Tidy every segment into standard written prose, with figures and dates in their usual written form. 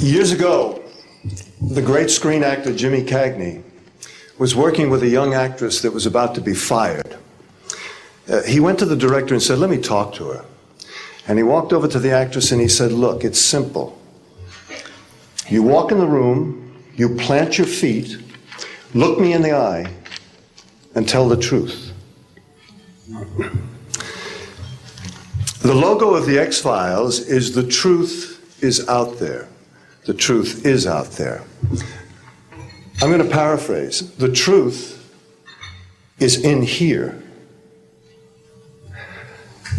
Years ago, the great screen actor Jimmy Cagney was working with a young actress that was about to be fired. He went to the director and said, "Let me talk to her." And he walked over to the actress and he said, "Look, it's simple. You walk in the room, you plant your feet, look me in the eye, and tell the truth." The logo of the X-Files is "The truth is out there." The truth is out there. I'm going to paraphrase. The truth is in here.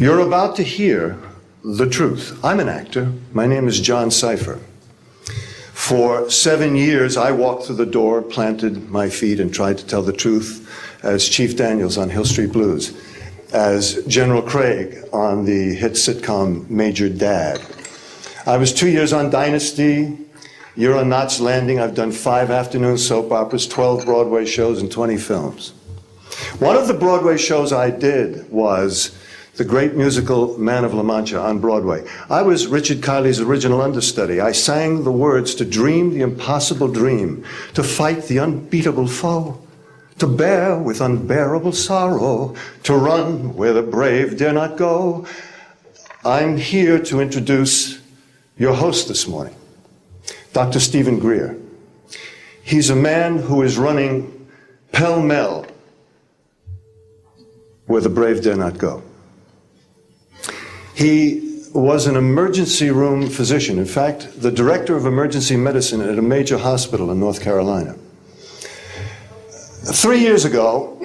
You're about to hear the truth. I'm an actor. My name is John Cipher. For 7 years, I walked through the door, planted my feet, and tried to tell the truth as Chief Daniels on Hill Street Blues, as General Craig on the hit sitcom Major Dad. I was 2 years on Dynasty. You're on Knots Landing. I've done 5 afternoon soap operas, 12 Broadway shows, and 20 films. One of the Broadway shows I did was the great musical Man of La Mancha on Broadway. I was Richard Kiley's original understudy. I sang the words to dream the impossible dream, to fight the unbeatable foe, to bear with unbearable sorrow, to run where the brave dare not go. I'm here to introduce your host this morning, Dr. Stephen Greer. He's a man who is running pell-mell where the brave dare not go. He was an emergency room physician. In fact, the director of emergency medicine at a major hospital in North Carolina. 3 years ago,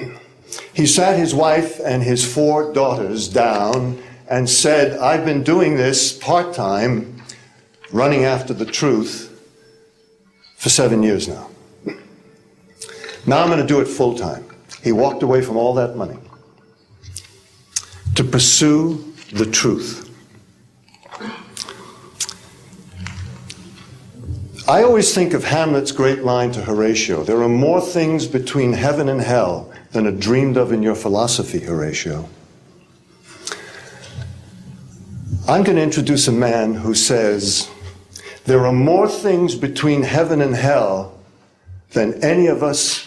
he sat his wife and his 4 daughters down and said, "I've been doing this part-time, running after the truth, for 7 years now. Now I'm going to do it full-time." He walked away from all that money to pursue the truth. I always think of Hamlet's great line to Horatio, "There are more things between heaven and hell than are dreamed of in your philosophy, Horatio." I'm going to introduce a man who says, there are more things between heaven and hell than any of us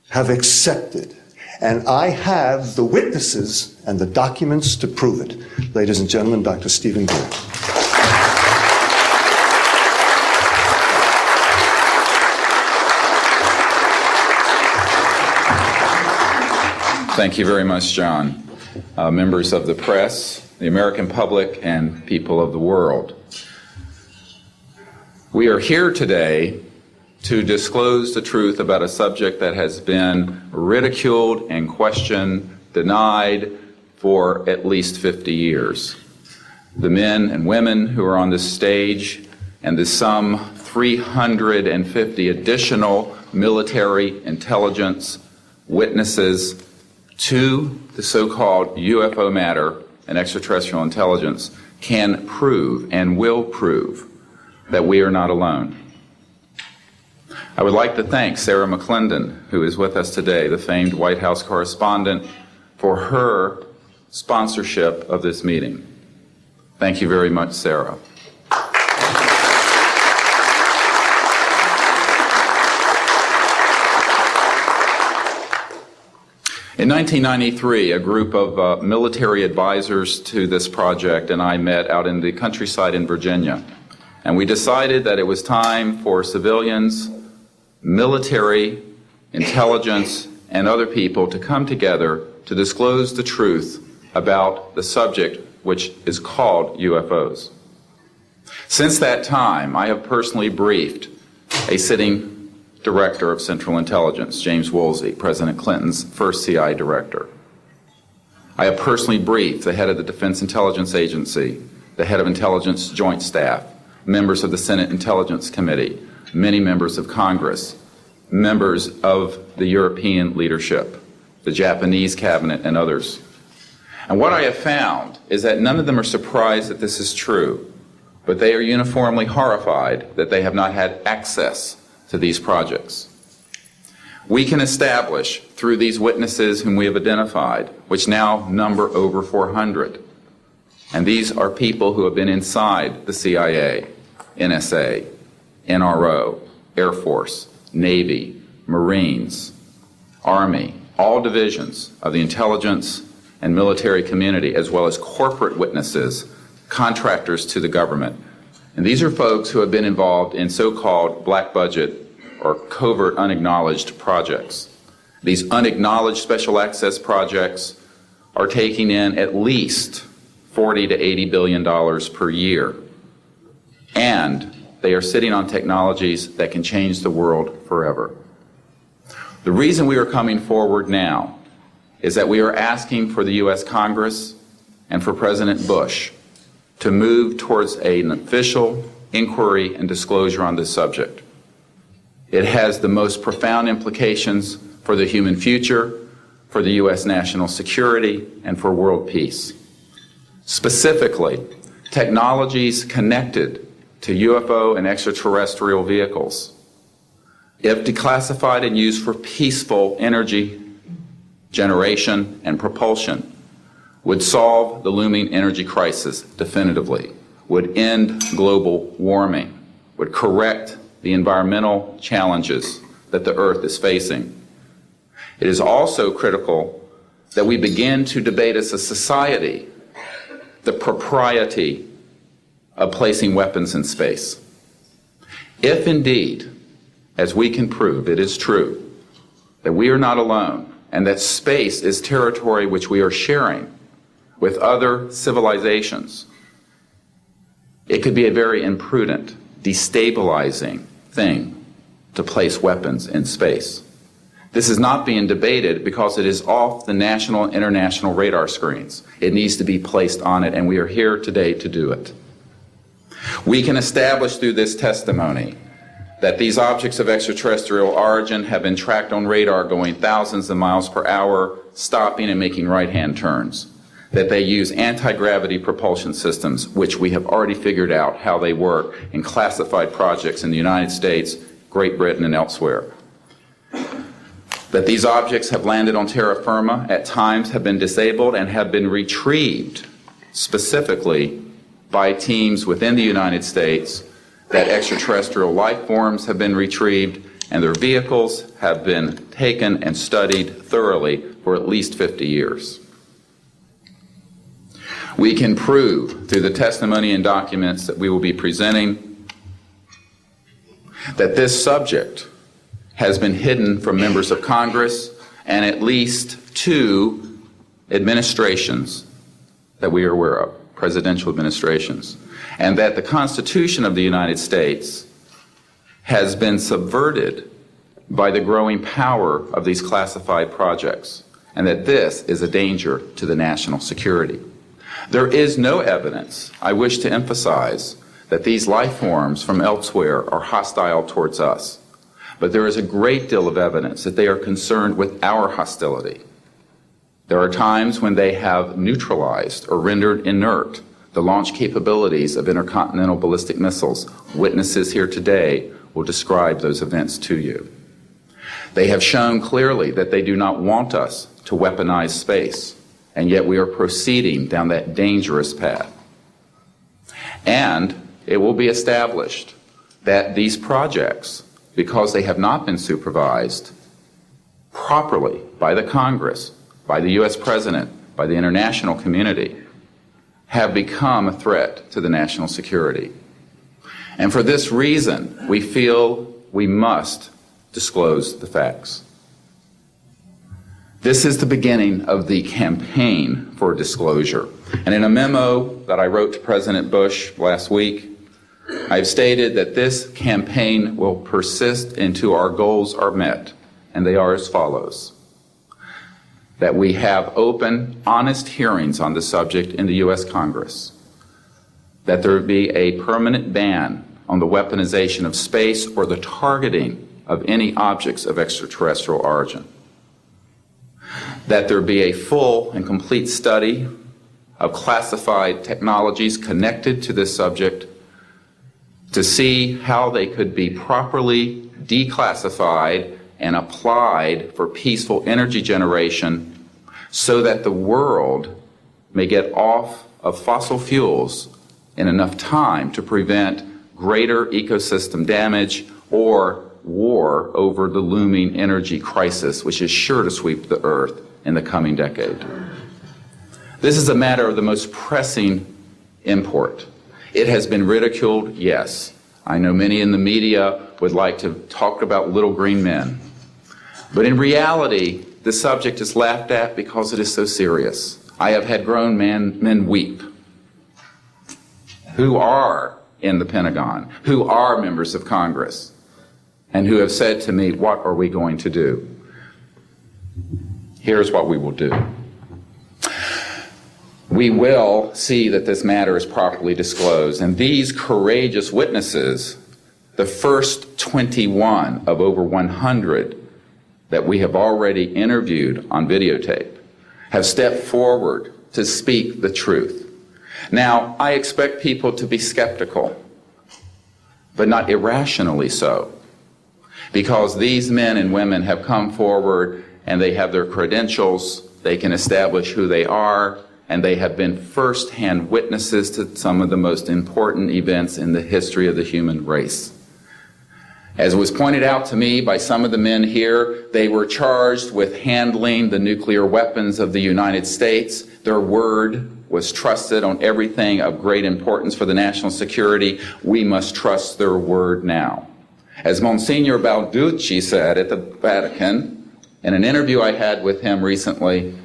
have accepted. And I have the witnesses and the documents to prove it. Ladies and gentlemen, Dr. Stephen Greer. Thank you very much, John. Members of the press, the American public, and people of the world. We are here today to disclose the truth about a subject that has been ridiculed and questioned, denied for at least 50 years. The men and women who are on this stage and the some 350 additional military intelligence witnesses to the so-called UFO matter and extraterrestrial intelligence can prove and will prove that we are not alone. I would like to thank Sarah McClendon, who is with us today, the famed White House correspondent, for her sponsorship of this meeting. Thank you very much, Sarah. In 1993, a group of military advisors to this project and I met out in the countryside in Virginia. And we decided that it was time for civilians, military, intelligence, and other people to come together to disclose the truth about the subject which is called UFOs. Since that time, I have personally briefed a sitting director of Central Intelligence, James Woolsey, President Clinton's first CIA director. I have personally briefed the head of the Defense Intelligence Agency, the head of Intelligence Joint Staff, members of the Senate Intelligence Committee, many members of Congress, members of the European leadership, the Japanese cabinet, and others. And what I have found is that none of them are surprised that this is true, but they are uniformly horrified that they have not had access to these projects. We can establish through these witnesses whom we have identified, which now number over 400, and these are people who have been inside the CIA, NSA, NRO, Air Force, Navy, Marines, Army, all divisions of the intelligence and military community, as well as corporate witnesses, contractors to the government. And these are folks who have been involved in so-called black budget or covert unacknowledged projects. These unacknowledged special access projects are taking in at least $40 to $80 billion per year. And they are sitting on technologies that can change the world forever. The reason we are coming forward now is that we are asking for the U.S. Congress and for President Bush to move towards an official inquiry and disclosure on this subject. It has the most profound implications for the human future, for the U.S. national security, and for world peace. Specifically, technologies connected to UFO and extraterrestrial vehicles, if declassified and used for peaceful energy generation and propulsion, would solve the looming energy crisis definitively, would end global warming, would correct the environmental challenges that the Earth is facing. It is also critical that we begin to debate as a society the propriety of placing weapons in space. If indeed, as we can prove, it is true that we are not alone and that space is territory which we are sharing with other civilizations, it could be a very imprudent, destabilizing thing to place weapons in space. This is not being debated because it is off the national and international radar screens. It needs to be placed on it, and we are here today to do it. We can establish through this testimony that these objects of extraterrestrial origin have been tracked on radar going thousands of miles per hour, stopping and making right-hand turns, that they use anti-gravity propulsion systems, which we have already figured out how they work in classified projects in the United States, Great Britain, and elsewhere. That these objects have landed on terra firma, at times have been disabled, and have been retrieved specifically by teams within the United States, that extraterrestrial life forms have been retrieved, and their vehicles have been taken and studied thoroughly for at least 50 years. We can prove through the testimony and documents that we will be presenting that this subject has been hidden from members of Congress and at least 2 administrations that we are aware of, presidential administrations, and that the Constitution of the United States has been subverted by the growing power of these classified projects, and that this is a danger to the national security. There is no evidence, I wish to emphasize, that these life forms from elsewhere are hostile towards us. But there is a great deal of evidence that they are concerned with our hostility. There are times when they have neutralized or rendered inert the launch capabilities of intercontinental ballistic missiles. Witnesses here today will describe those events to you. They have shown clearly that they do not want us to weaponize space, and yet we are proceeding down that dangerous path. And it will be established that these projects, because they have not been supervised properly by the Congress, by the U.S. President, by the international community, have become a threat to the national security. And for this reason, we feel we must disclose the facts. This is the beginning of the campaign for disclosure. And in a memo that I wrote to President Bush last week, I've stated that this campaign will persist until our goals are met, and they are as follows: that we have open, honest hearings on the subject in the U.S. Congress, that there be a permanent ban on the weaponization of space or the targeting of any objects of extraterrestrial origin, that there be a full and complete study of classified technologies connected to this subject to see how they could be properly declassified and applied for peaceful energy generation so that the world may get off of fossil fuels in enough time to prevent greater ecosystem damage, or war over the looming energy crisis, which is sure to sweep the Earth in the coming decade. This is a matter of the most pressing import. It has been ridiculed, yes. I know many in the media would like to talk about little green men. But in reality, the subject is laughed at because it is so serious. I have had grown men weep who are in the Pentagon, who are members of Congress, and who have said to me, what are we going to do? Here's what we will do. We will see that this matter is properly disclosed, and these courageous witnesses, the first 21 of over 100 that we have already interviewed on videotape, have stepped forward to speak the truth. Now, I expect people to be skeptical, but not irrationally so, because these men and women have come forward and they have their credentials, they can establish who they are, and they have been first-hand witnesses to some of the most important events in the history of the human race. As was pointed out to me by some of the men here, they were charged with handling the nuclear weapons of the United States. Their word was trusted on everything of great importance for the national security. We must trust their word now. As Monsignor Balducci said at the Vatican, in an interview I had with him recently,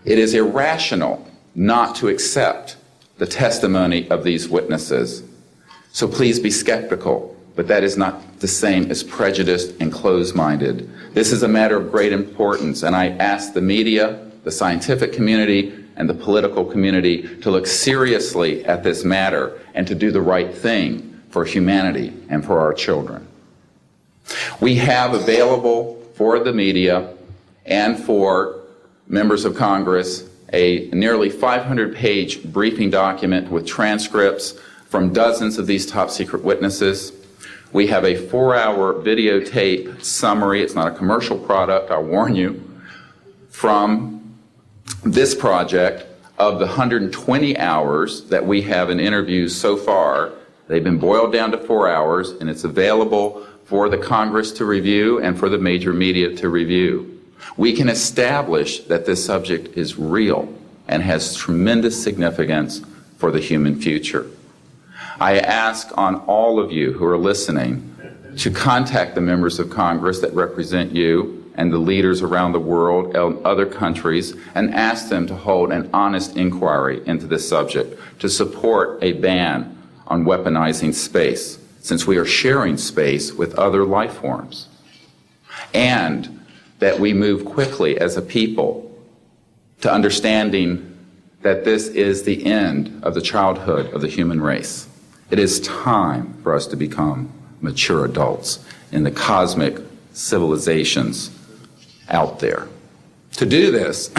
it is irrational not to accept the testimony of these witnesses. So please be skeptical, but that is not the same as prejudiced and closed-minded. This is a matter of great importance, and I ask the media, the scientific community, and the political community to look seriously at this matter and to do the right thing for humanity and for our children. We have available for the media and for members of Congress a nearly 500-page briefing document with transcripts from dozens of these top-secret witnesses. We have a 4-hour videotape summary. It's not a commercial product, I'll warn you, from this project of the 120 hours that we have in interviews so far. They've been boiled down to 4 hours, and it's available for the Congress to review and for the major media to review. We can establish that this subject is real and has tremendous significance for the human future. I ask on all of you who are listening to contact the members of Congress that represent you and the leaders around the world and other countries and ask them to hold an honest inquiry into this subject, to support a ban on weaponizing space, since we are sharing space with other life forms, and that we move quickly as a people to understanding that this is the end of the childhood of the human race. It is time for us to become mature adults in the cosmic civilizations out there. To do this,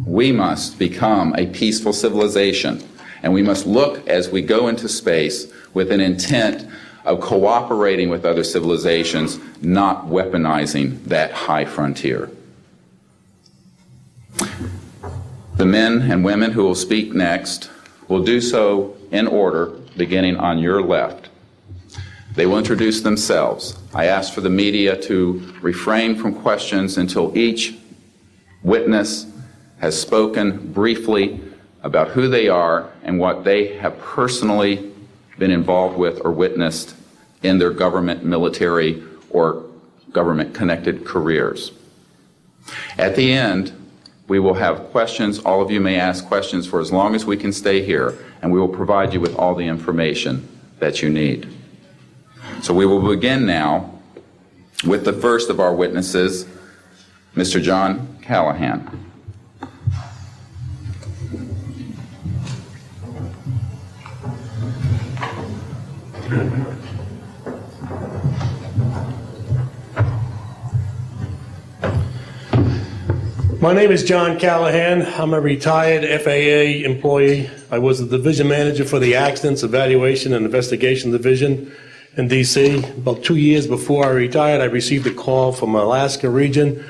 we must become a peaceful civilization, and we must look as we go into space with an intent of cooperating with other civilizations, not weaponizing that high frontier. The men and women who will speak next will do so in order, beginning on your left. They will introduce themselves. I ask for the media to refrain from questions until each witness has spoken briefly about who they are and what they have personally been involved with or witnessed in their government, military, or government-connected careers. At the end, we will have questions. All of you may ask questions for as long as we can stay here, and we will provide you with all the information that you need. So we will begin now with the first of our witnesses, Mr. John Callahan. My name is John Callahan. I'm a retired FAA employee. I was the division manager for the Accidents Evaluation and Investigation Division in D.C. About 2 years before I retired, I received a call from Alaska region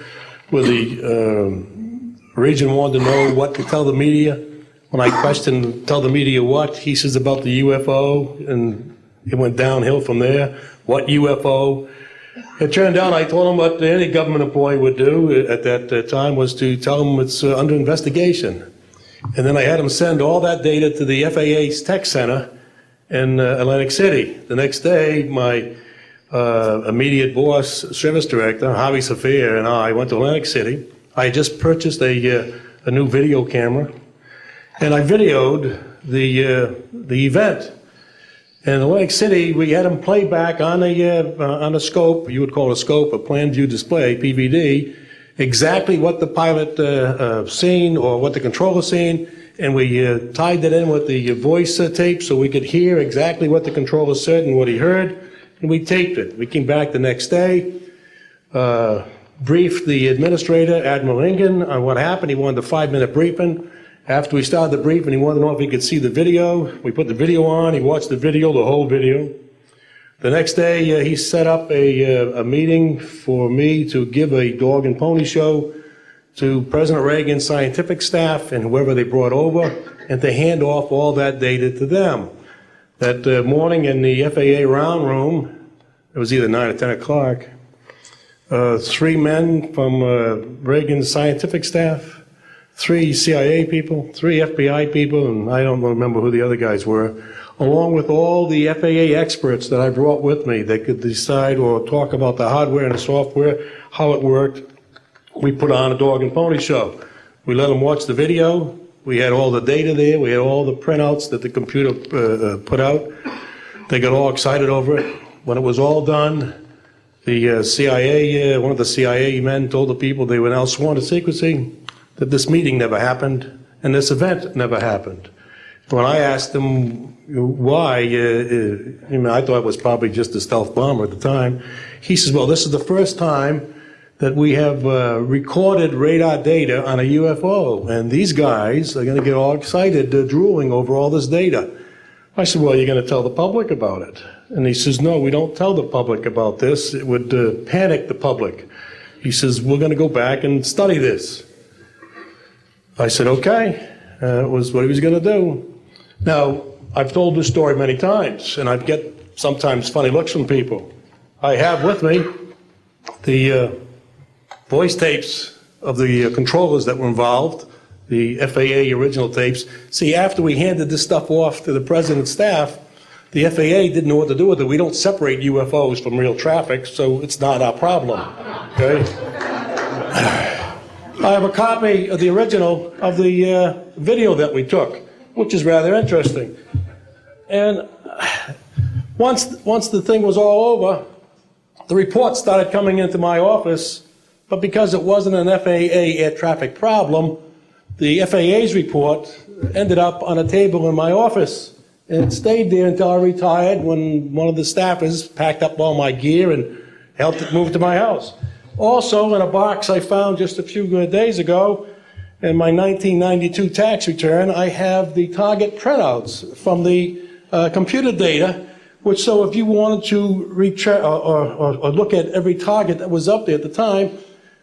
where the region wanted to know what to tell the media. When I questioned, tell the media what, he says about the UFO and It went downhill from there. What UFO? It turned out I told him what any government employee would do at that time was to tell them it's under investigation. And then I had him send all that data to the FAA's tech center in Atlantic City. The next day, my immediate boss, service director, Javi Safir, and I went to Atlantic City. I had just purchased a new video camera, and I videoed the event. And in Atlantic City, we had them play back on a scope, you would call it a scope, a plan view display, PVD, exactly what the pilot seen or what the controller seen, and we tied that in with the voice tape so we could hear exactly what the controller said and what he heard, and we taped it. We came back the next day, briefed the administrator, Admiral Ingen, on what happened. He wanted a 5-minute briefing. After we started the briefing, he wanted to know if he could see the video. We put the video on. He watched the video, the whole video. The next day, he set up a meeting for me to give a dog and pony show to President Reagan's scientific staff and whoever they brought over, and to hand off all that data to them. That morning in the FAA round room, it was either 9 or 10 o'clock, 3 men from Reagan's scientific staff, 3 CIA people, 3 FBI people, and I don't remember who the other guys were, along with all the FAA experts that I brought with me that could decide or talk about the hardware and the software, how it worked. We put on a dog and pony show. We let them watch the video. We had all the data there. We had all the printouts that the computer put out. They got all excited over it. When it was all done, the CIA, one of the CIA men told the people they were now sworn to secrecy, that this meeting never happened and this event never happened. When I asked him why, I thought it was probably just a stealth bomber at the time. He says, well, this is the first time that we have recorded radar data on a UFO, and these guys are going to get all excited, drooling over all this data. I said, well, you're going to tell the public about it? And he says, no, we don't tell the public about this. It would panic the public. He says, we're going to go back and study this. I said, okay. It was what he was going to do. Now, I've told this story many times, and I get sometimes funny looks from people. I have with me the voice tapes of the controllers that were involved, the FAA original tapes. See, after we handed this stuff off to the president's staff, the FAA didn't know what to do with it. We don't separate UFOs from real traffic, so it's not our problem, okay? I have a copy of the original of the video that we took, which is rather interesting. And once the thing was all over, the reports started coming into my office, but because it wasn't an FAA air traffic problem, the FAA's report ended up on a table in my office. And it stayed there until I retired, when one of the staffers packed up all my gear and helped it move to my house. Also, in a box I found just a few days ago, in my 1992 tax return, I have the target printouts from the computer data, which, so if you wanted to or look at every target that was up there at the time,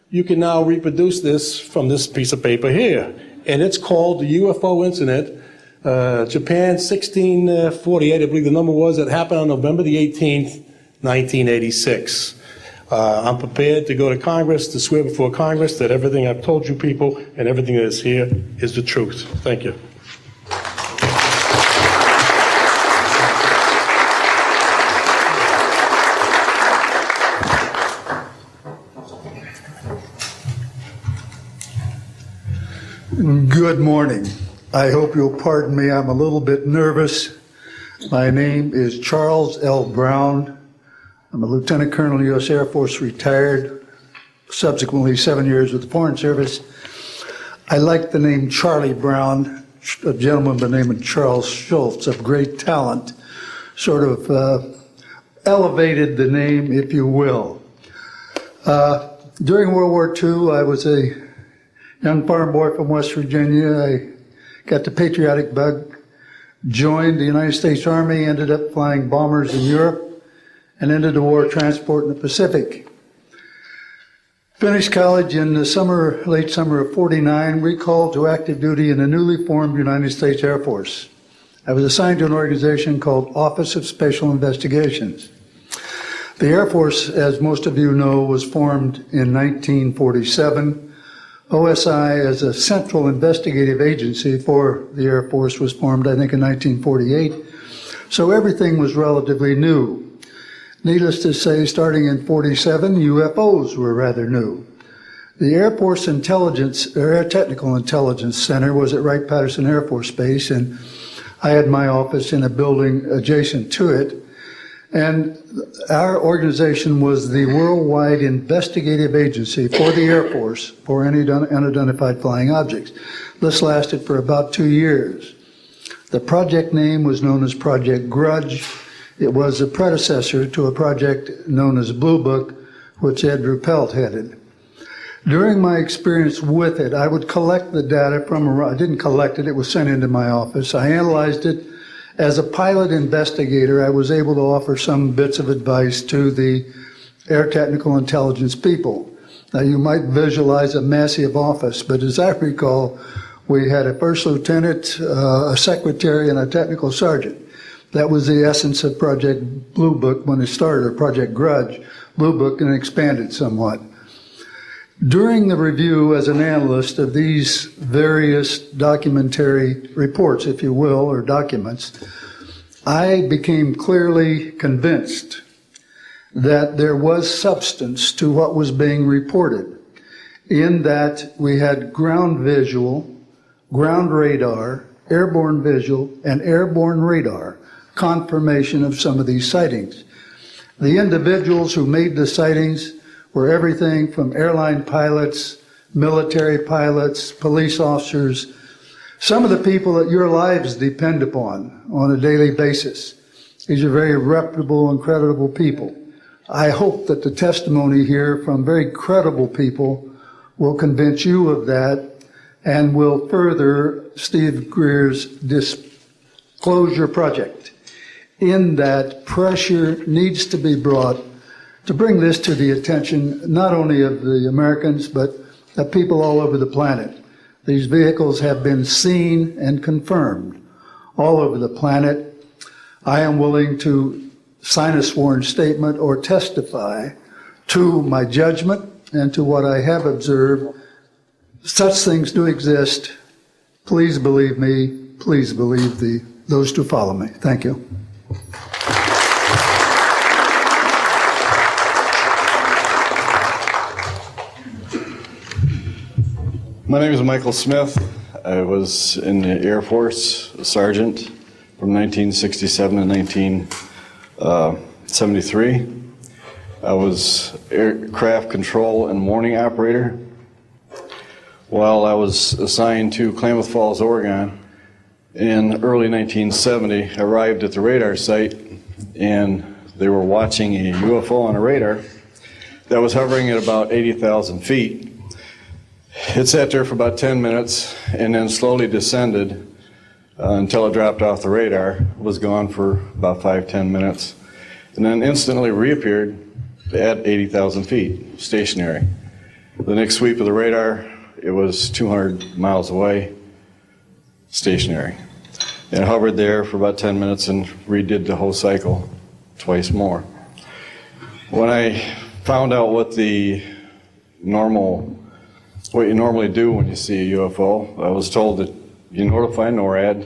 you can now reproduce this from this piece of paper here. And it's called the UFO incident, Japan 1648, I believe the number was, that happened on November the 18th, 1986. I'm prepared to go to Congress, to swear before Congress that everything I've told you people and everything that is here is the truth. Thank you. Good morning. I hope you'll pardon me. I'm a little bit nervous. My name is Charles L. Brown. I'm a Lieutenant Colonel, U.S. Air Force, retired, subsequently 7 years with the Foreign Service. I like the name Charlie Brown, a gentleman by the name of Charles Schultz, of great talent, sort of elevated the name, if you will. During World War II, I was a young farm boy from West Virginia. I got the patriotic bug, joined the United States Army, ended up flying bombers in Europe, and ended the war transport in the Pacific. Finished college in the late summer of '49, recalled to active duty in the newly formed United States Air Force. I was assigned to an organization called Office of Special Investigations. The Air Force, as most of you know, was formed in 1947. OSI, as a central investigative agency for the Air Force, was formed, I think, in 1948. So everything was relatively new. Needless to say, starting in 47, UFOs were rather new. The Air Force Intelligence, or Air Technical Intelligence Center was at Wright-Patterson Air Force Base, and I had my office in a building adjacent to it. And our organization was the worldwide investigative agency for the Air Force for any unidentified flying objects. This lasted for about 2 years. The project name was known as Project Grudge. It was a predecessor to a project known as Blue Book, which Ed Ruppelt headed. During my experience with it, I would collect the data from around. I didn't collect it, it was sent into my office. I analyzed it. As a pilot investigator, I was able to offer some bits of advice to the Air Technical Intelligence people. Now, you might visualize a massive office, but as I recall, we had a first lieutenant, a secretary, and a technical sergeant. That was the essence of Project Blue Book when it started, or Project Grudge, Blue Book, and expanded somewhat. During the review as an analyst of these various documentary reports, if you will, or documents, I became clearly convinced that there was substance to what was being reported, in that we had ground visual, ground radar, airborne visual, and airborne radar confirmation of some of these sightings. The individuals who made the sightings were everything from airline pilots, military pilots, police officers, some of the people that your lives depend upon on a daily basis. These are very reputable and credible people. I hope that the testimony here from very credible people will convince you of that and will further Steve Greer's disclosure project, in that pressure needs to be brought to bring this to the attention not only of the Americans, but of people all over the planet. These vehicles have been seen and confirmed all over the planet. I am willing to sign a sworn statement or testify to my judgment and to what I have observed. Such things do exist. Please believe me. Please believe those who follow me. Thank you. My name is Michael Smith. I was in the Air Force, a sergeant from 1967 to 1973. I was aircraft control and warning operator. While I was assigned to Klamath Falls, Oregon, in early 1970, I arrived at the radar site, and they were watching a UFO on a radar that was hovering at about 80,000 feet. It sat there for about 10 minutes and then slowly descended until it dropped off the radar. It was gone for about 5-10 minutes, and then instantly reappeared at 80,000 feet, stationary. The next sweep of the radar, it was 200 miles away, stationary. And it hovered there for about 10 minutes and redid the whole cycle twice more. When I found out what you normally do when you see a UFO, I was told that you notify NORAD,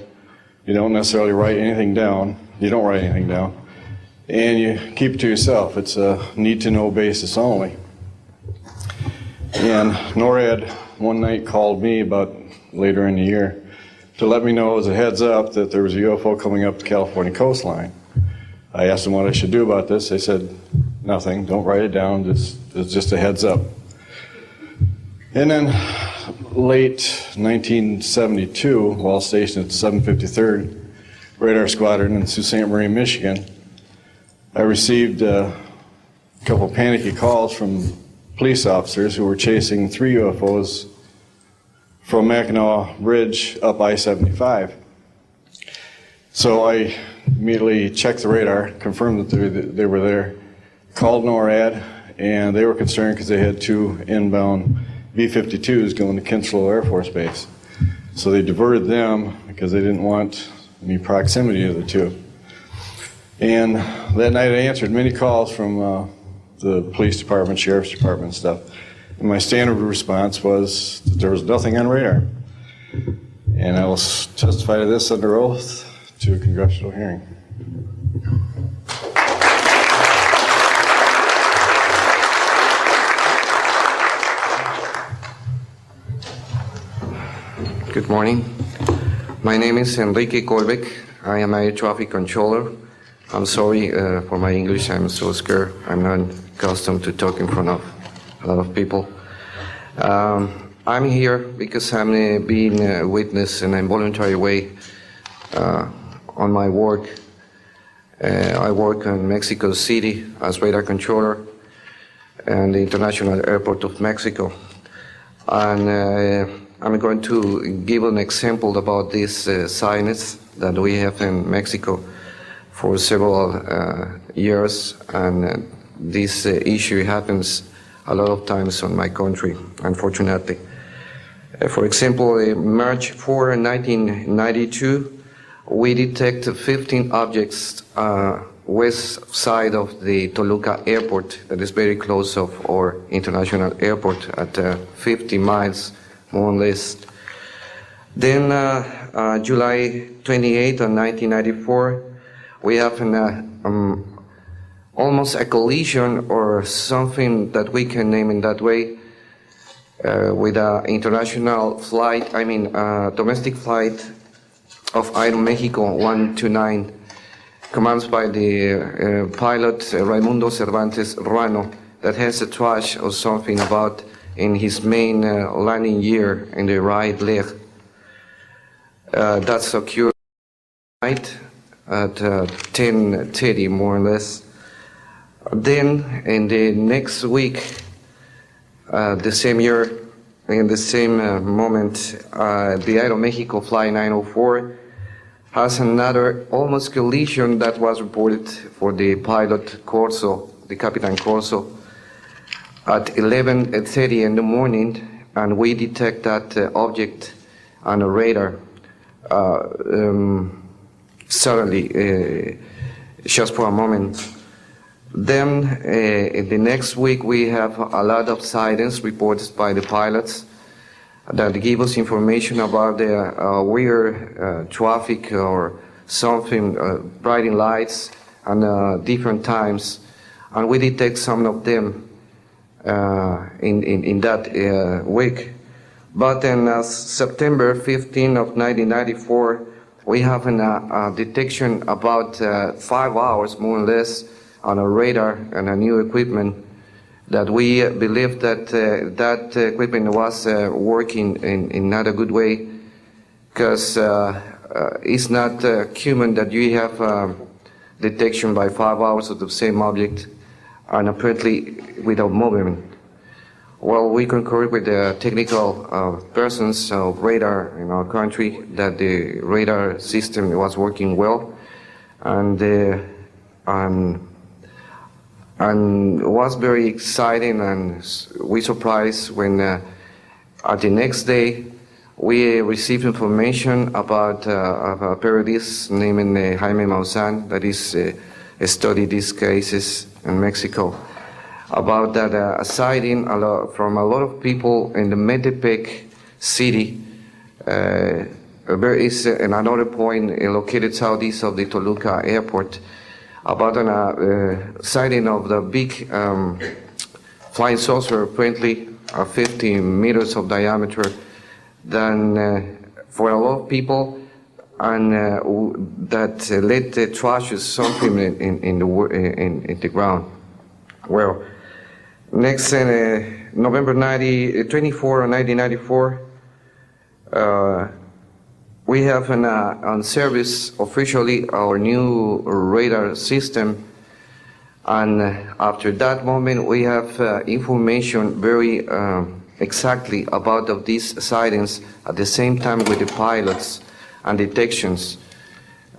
you don't necessarily write anything down, you don't write anything down, and you keep it to yourself. It's a need-to-know basis only. And NORAD one night called me about later in the year to let me know as a heads up that there was a UFO coming up the California coastline. I asked them what I should do about this. They said, nothing, don't write it down, it's just a heads up. And then late 1972, while stationed at the 753rd Radar Squadron in Sault Ste. Marie, Michigan, I received a couple panicky calls from police officers who were chasing 3 UFOs from Mackinac Bridge up I-75. So I immediately checked the radar, confirmed that they were there, called NORAD, and they were concerned because they had 2 inbound B-52s going to Kinslow Air Force Base. So they diverted them because they didn't want any proximity of the two. And that night I answered many calls from the police department, sheriff's department and stuff. And my standard response was that there was nothing on radar. And I will testify to this under oath to a congressional hearing. Good morning. My name is Enrique Colbeck. I am a traffic controller. I'm sorry for my English. I'm so scared. I'm not accustomed to talk in front of a lot of people. I'm here because I'm being a witness in a voluntary way on my work. I work in Mexico City as radar controller and the International Airport of Mexico. And I'm going to give an example about this signs that we have in Mexico for several years, and this issue happens a lot of times on my country, unfortunately. For example, March 4, 1992, we detected 15 objects west side of the Toluca airport, that is very close of our international airport at 50 miles, more or less. Then July 28 of 1994, we have an, almost a collision or something that we can name in that way with an international flight, domestic flight of Aeromexico 129, commanded by the pilot Raimundo Cervantes Ruano, that has a trash or something about in his main landing gear in the right leg. That's occurred tonight at 10:30, more or less. Then in the next week, the same year, in the same moment, the Aeromexico Flight 904 has another almost collision that was reported for the pilot Corso, the Capitan Corso, at 11:30 in the morning, and we detect that object on a radar suddenly, just for a moment. Then in the next week we have a lot of sightings reported by the pilots that give us information about the weird traffic or something, brighting lights and different times, and we detect some of them in that week. But in September 15 of 1994, we have a detection about 5 hours, more or less, on a radar and a new equipment that we believe that that equipment was working in not a good way, because it's not human that you have detection by 5 hours of the same object and apparently without movement. Well, we concur with the technical persons of radar in our country that the radar system was working well, and was very exciting, and we surprised when at the next day we received information about a periodist named Jaime Maussan that is studied these cases in Mexico, about that a sighting from a lot of people in the Metepec city. There is another point located southeast of the Toluca airport, about a sighting of the big flying saucer, apparently 50 meters of diameter, then for a lot of people, and that led the trash is something in the ground. Well, next November 24, 1994, we have on service officially our new radar system, and after that moment we have information very exactly about of these sightings at the same time with the pilots and detections.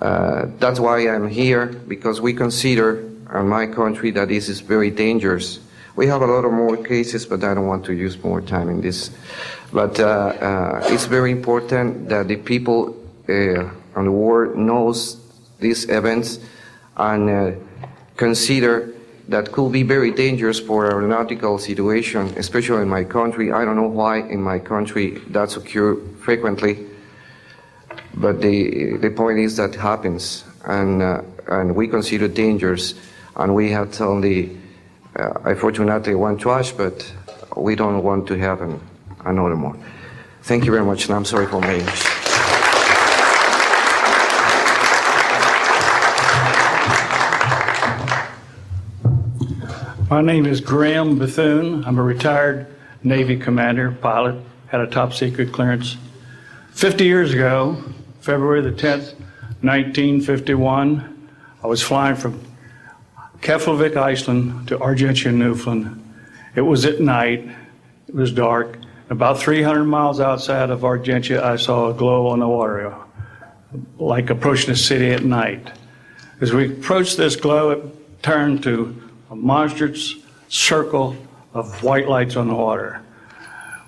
That's why I'm here, because we consider in my country that this is very dangerous. We have a lot of more cases, but I don't want to use more time in this. But it's very important that the people the world knows these events and consider that could be very dangerous for aeronautical situation, especially in my country. I don't know why in my country that's occur frequently, but the point is that happens, and we consider dangerous, and we had only, unfortunately, one trash, but we don't want to have another more. Thank you very much, and I'm sorry for my English. My name is Graham Bethune. I'm a retired Navy commander, pilot, had a top secret clearance. 50 years ago, February the 10th, 1951, I was flying from Keflavik, Iceland to Argentia, Newfoundland. It was at night, it was dark. About 300 miles outside of Argentia, I saw a glow on the water, like approaching a city at night. As we approached this glow, it turned to a monstrous circle of white lights on the water.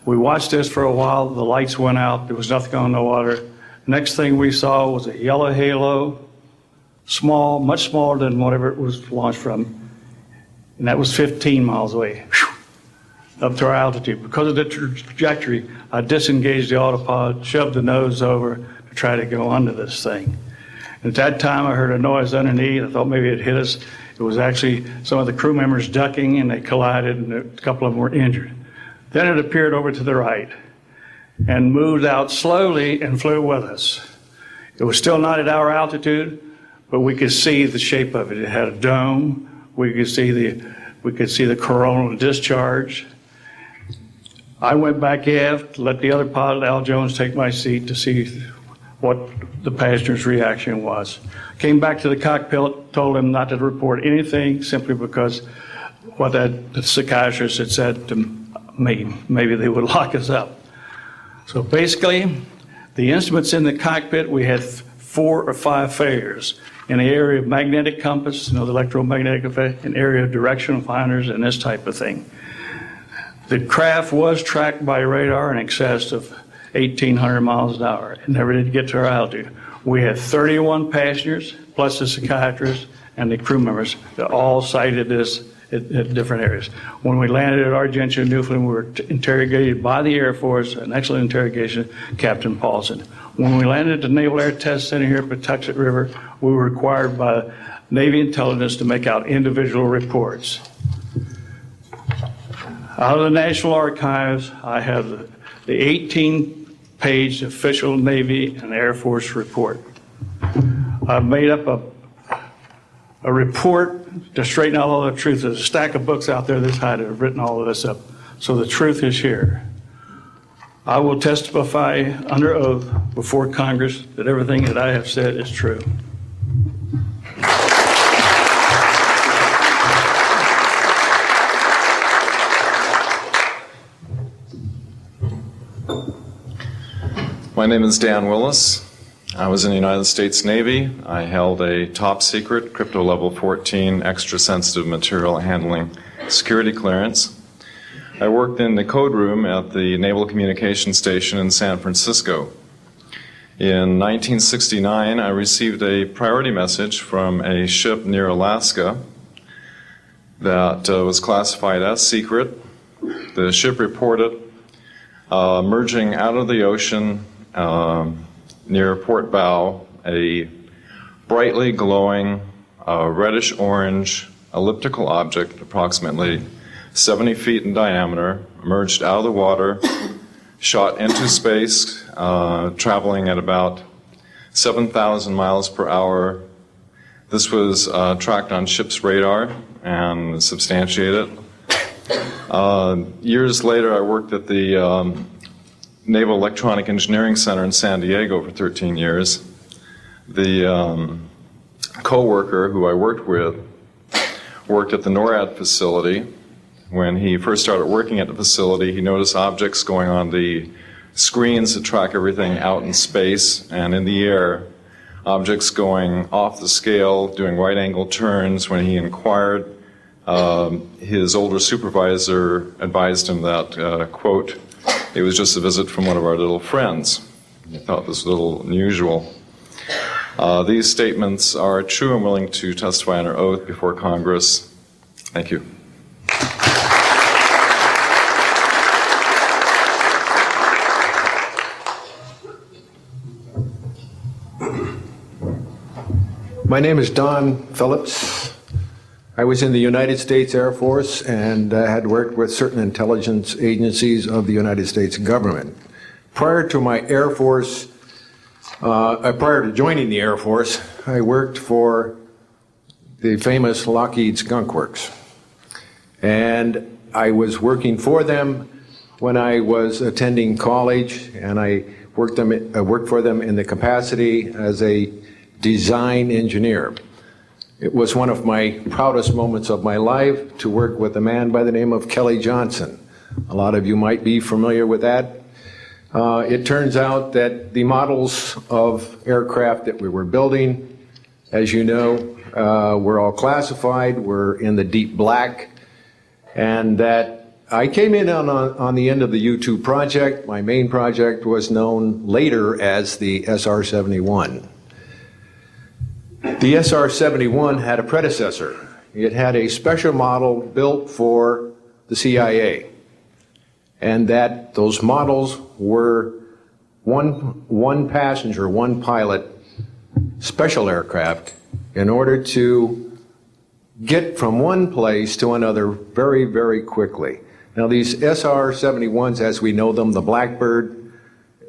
We watched this for a while. The lights went out. There was nothing on the water. Next thing we saw was a yellow halo, small, much smaller than whatever it was launched from, and that was 15 miles away, up to our altitude. Because of the trajectory, I disengaged the autopilot, shoved the nose over to try to go under this thing. At that time, I heard a noise underneath. I thought maybe it hit us. It was actually some of the crew members ducking, and they collided, and a couple of them were injured. Then it appeared over to the right and moved out slowly and flew with us. It was still not at our altitude, but we could see the shape of it. It had a dome. We could see the coronal discharge. I went back aft, let the other pilot, Al Jones, take my seat to see what the passenger's reaction was. Came back to the cockpit, told him not to report anything simply because what the psychiatrist had said to me, maybe they would lock us up. So basically, the instruments in the cockpit, we had 4 or 5 failures. In the area of magnetic compass, the electromagnetic effect, an area of directional finders, and this type of thing. The craft was tracked by radar in excess of 1,800 miles an hour. It never did get to our altitude. We had 31 passengers, plus the psychiatrist and the crew members that all cited this at different areas. When we landed at Argentia, Newfoundland, we were interrogated by the Air Force, an excellent interrogation, Captain Paulson. When we landed at the Naval Air Test Center here at Patuxent River, we were required by Navy intelligence to make out individual reports. Out of the National Archives, I have the 18-page official Navy and Air Force report. I've made up a report to straighten out all the truth. There's a stack of books out there this high that have written all of this up. So the truth is here. I will testify under oath before Congress that everything that I have said is true. My name is Dan Willis. I was in the United States Navy. I held a top secret crypto level 14 extra sensitive material handling security clearance. I worked in the code room at the Naval Communications Station in San Francisco. In 1969, I received a priority message from a ship near Alaska that was classified as secret. The ship reported merging out of the ocean near port bow, a brightly glowing reddish-orange elliptical object, approximately 70 feet in diameter, emerged out of the water, shot into space, traveling at about 7,000 miles per hour. This was tracked on ship's radar and substantiated. Years later, I worked at the Naval Electronic Engineering Center in San Diego for 13 years. The co-worker who I worked with worked at the NORAD facility. When he first started working at the facility, he noticed objects going on the screens that track everything out in space and in the air, objects going off the scale, doing right-angle turns. When he inquired, his older supervisor advised him that, quote, it was just a visit from one of our little friends. He thought this was a little unusual. These statements are true and willing to testify under oath before Congress. Thank you. My name is Don Phillips. I was in the United States Air Force and had worked with certain intelligence agencies of the United States government. Prior to my Air Force, prior to joining the Air Force, I worked for the famous Lockheed Skunk Works. And I was working for them when I was attending college, and I worked for them in the capacity as a design engineer. It was one of my proudest moments of my life to work with a man by the name of Kelly Johnson. A lot of you might be familiar with that. It turns out that the models of aircraft that we were building, as you know, were all classified, were in the deep black, and that I came in on the end of the U-2 project. My main project was known later as the SR-71. The SR-71 had a predecessor. It had a special model built for the CIA, and that those models were one passenger, one pilot special aircraft in order to get from one place to another very, very quickly. Now these SR-71s, as we know them, the Blackbird,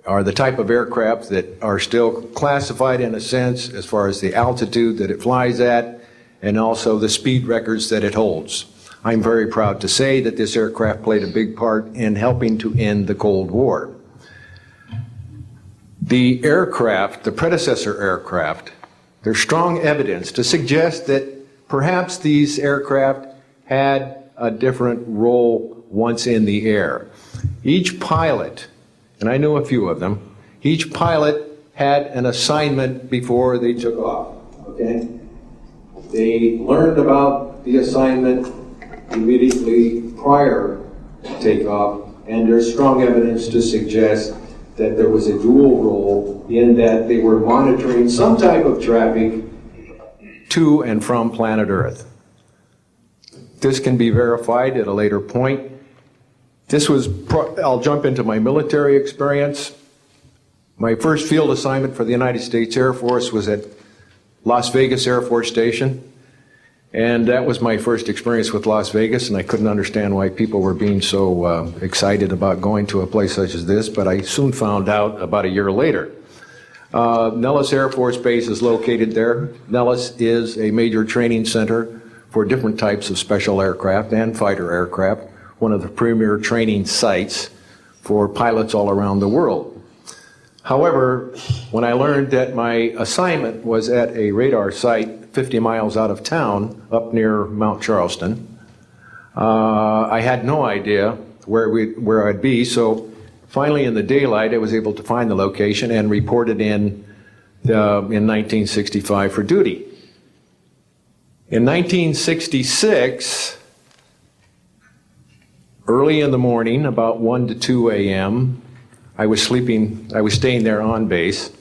are the type of aircraft that are still classified in a sense as far as the altitude that it flies at and also the speed records that it holds. I'm very proud to say that this aircraft played a big part in helping to end the Cold War. The aircraft, the predecessor aircraft, there's strong evidence to suggest that perhaps these aircraft had a different role once in the air. Each pilot, and I know a few of them, each pilot had an assignment before they took off, okay? They learned about the assignment immediately prior to takeoff, and there's strong evidence to suggest that there was a dual role in that they were monitoring some type of traffic to and from planet Earth. This can be verified at a later point. I'll jump into my military experience. My first field assignment for the United States Air Force was at Las Vegas Air Force Station. And that was my first experience with Las Vegas, and I couldn't understand why people were being so excited about going to a place such as this, but I soon found out about a year later. Nellis Air Force Base is located there. Nellis is a major training center for different types of special aircraft and fighter aircraft, one of the premier training sites for pilots all around the world. However, when I learned that my assignment was at a radar site 50 miles out of town, up near Mount Charleston, I had no idea where I'd be, so finally in the daylight I was able to find the location and reported in 1965 for duty. In 1966, early in the morning, about 1 to 2 a.m., I was staying there on base,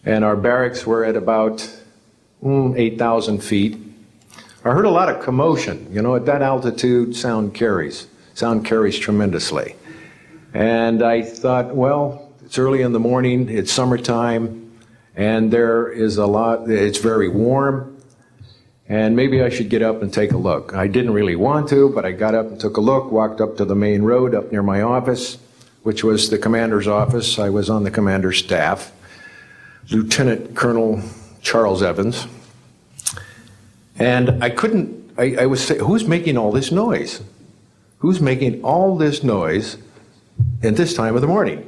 and our barracks were at about 8,000 feet. I heard a lot of commotion. You know, at that altitude, sound carries tremendously. And I thought, well, it's early in the morning, it's summertime, and it's very warm, and maybe I should get up and take a look. I didn't really want to, but I got up and took a look, walked up to the main road up near my office, which was the commander's office. I was on the commander's staff, Lieutenant Colonel Charles Evans. And I was saying, who's making all this noise? Who's making all this noise at this time of the morning?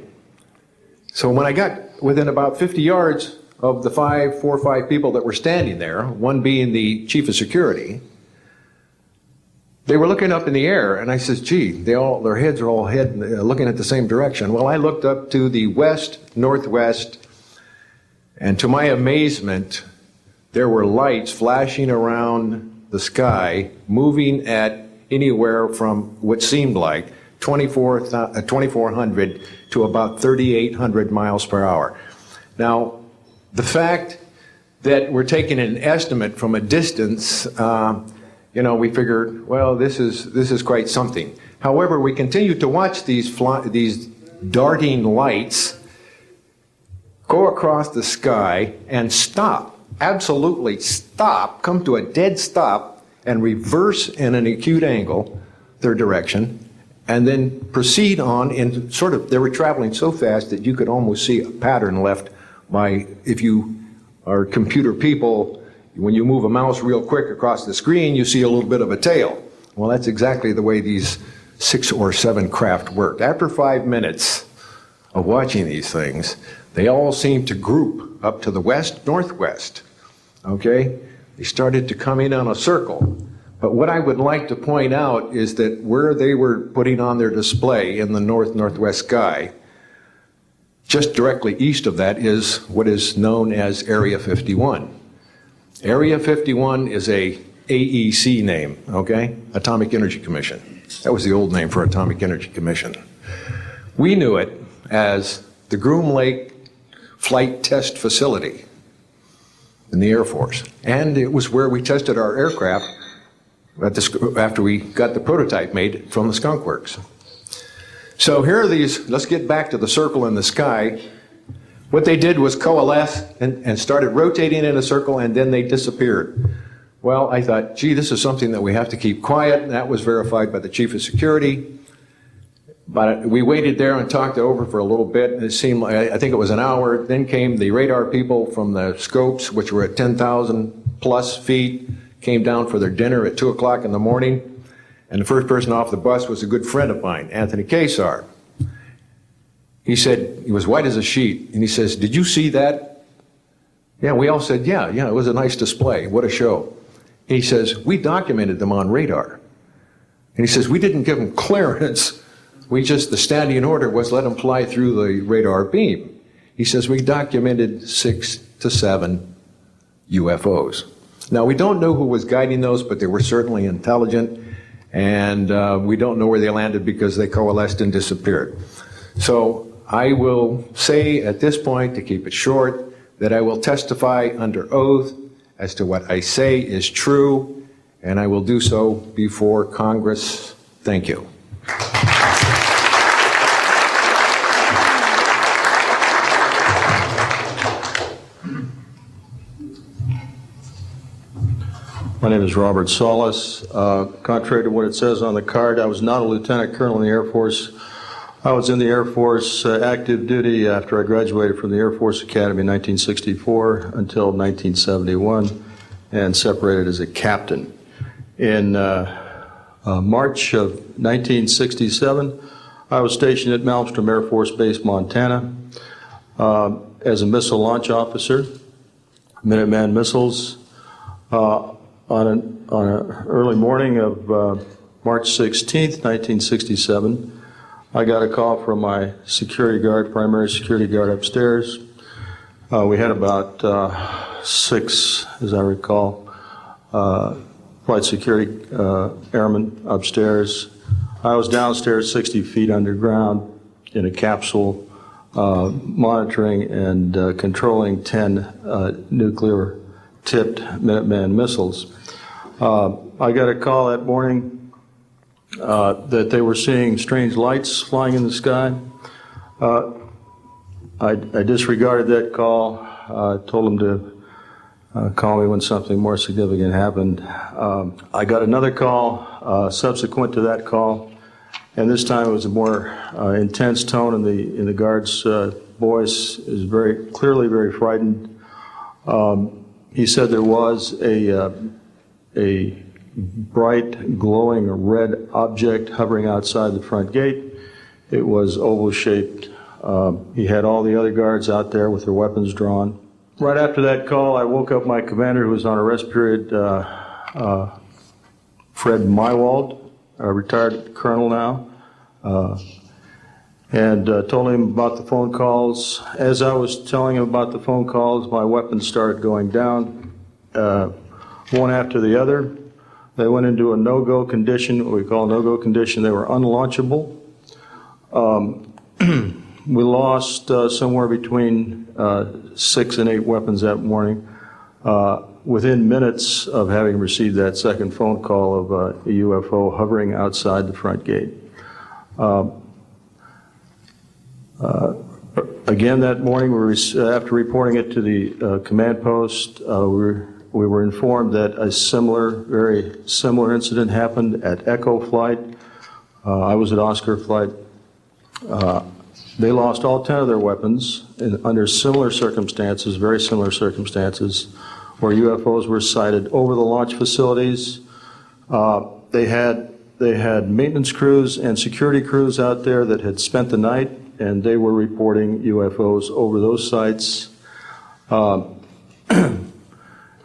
So when I got within about 50 yards of the 4 or 5 people that were standing there, one being the chief of security, they were looking up in the air, and I said, gee, their heads are all looking at the same direction. Well, I looked up to the west, northwest, and to my amazement, there were lights flashing around the sky, moving at anywhere from what seemed like 2,400 to about 3,800 miles per hour. Now, the fact that we're taking an estimate from a distance, we figured, well, this is quite something. However, we continued to watch these darting lights go across the sky and stop, absolutely stop, come to a dead stop, and reverse in an acute angle their direction, and then proceed on in they were traveling so fast that you could almost see a pattern left by, if you are computer people, when you move a mouse real quick across the screen, you see a little bit of a tail. Well, that's exactly the way these 6 or 7 craft worked. After 5 minutes of watching these things, they all seemed to group up to the west-northwest, okay? They started to come in on a circle. But what I would like to point out is that where they were putting on their display in the north-northwest sky, just directly east of that is what is known as Area 51. Area 51 is a AEC name, okay? Atomic Energy Commission. That was the old name for Atomic Energy Commission. We knew it as the Groom Lake Flight Test Facility in the Air Force. And it was where we tested our aircraft after we got the prototype made from the Skunk Works. So here are these, let's get back to the circle in the sky. What they did was coalesce and started rotating in a circle, and then they disappeared. Well, I thought, gee, this is something that we have to keep quiet, and that was verified by the Chief of Security. But we waited there and talked it over for a little bit, and it seemed like, I think it was an hour. Then came the radar people from the scopes, which were at 10,000 plus feet, came down for their dinner at 2 o'clock in the morning. And the first person off the bus was a good friend of mine, Anthony Kesar. He said, he was white as a sheet, and he says, did you see that? Yeah, we all said, yeah, it was a nice display. What a show. He says, we documented them on radar. And he says, we didn't give them clearance. The standing order was let them fly through the radar beam. He says, we documented 6 to 7 UFOs. Now, we don't know who was guiding those, but they were certainly intelligent. And we don't know where they landed because they coalesced and disappeared. So I will say at this point, to keep it short, that I will testify under oath as to what I say is true, and I will do so before Congress. Thank you. My name is Robert Solis. Contrary to what it says on the card, I was not a lieutenant colonel in the Air Force. I was in the Air Force active duty after I graduated from the Air Force Academy in 1964 until 1971 and separated as a captain. In March of 1967, I was stationed at Malmstrom Air Force Base, Montana, as a missile launch officer, Minuteman missiles. On an early morning of March 16th, 1967, I got a call from my security guard, primary security guard upstairs. We had about 6, as I recall, flight security airmen upstairs. I was downstairs 60 feet underground in a capsule, monitoring and controlling 10 nuclear-tipped Minuteman missiles. I got a call that morning that they were seeing strange lights flying in the sky. I disregarded that call. Told them to call me when something more significant happened. I got another call subsequent to that call, and this time it was a more intense tone in the guard's voice. It was very clearly very frightened. He said there was a bright, glowing red object hovering outside the front gate. It was oval-shaped. He had all the other guards out there with their weapons drawn. Right after that call, I woke up my commander, who was on a rest period, Fred Mywald, a retired colonel now, and told him about the phone calls. As I was telling him about the phone calls, my weapons started going down, one after the other. They went into a no-go condition, what we call a no-go condition. They were unlaunchable. We lost somewhere between 6 and 8 weapons that morning. within minutes of having received that second phone call of a UFO hovering outside the front gate. Again, that morning, after reporting it to the command post, we were informed that a very similar incident happened at Echo Flight. I was at Oscar Flight. They lost all 10 of their weapons under similar circumstances, very similar circumstances, where UFOs were sighted over the launch facilities. They had maintenance crews and security crews out there that had spent the night, and they were reporting UFOs over those sites.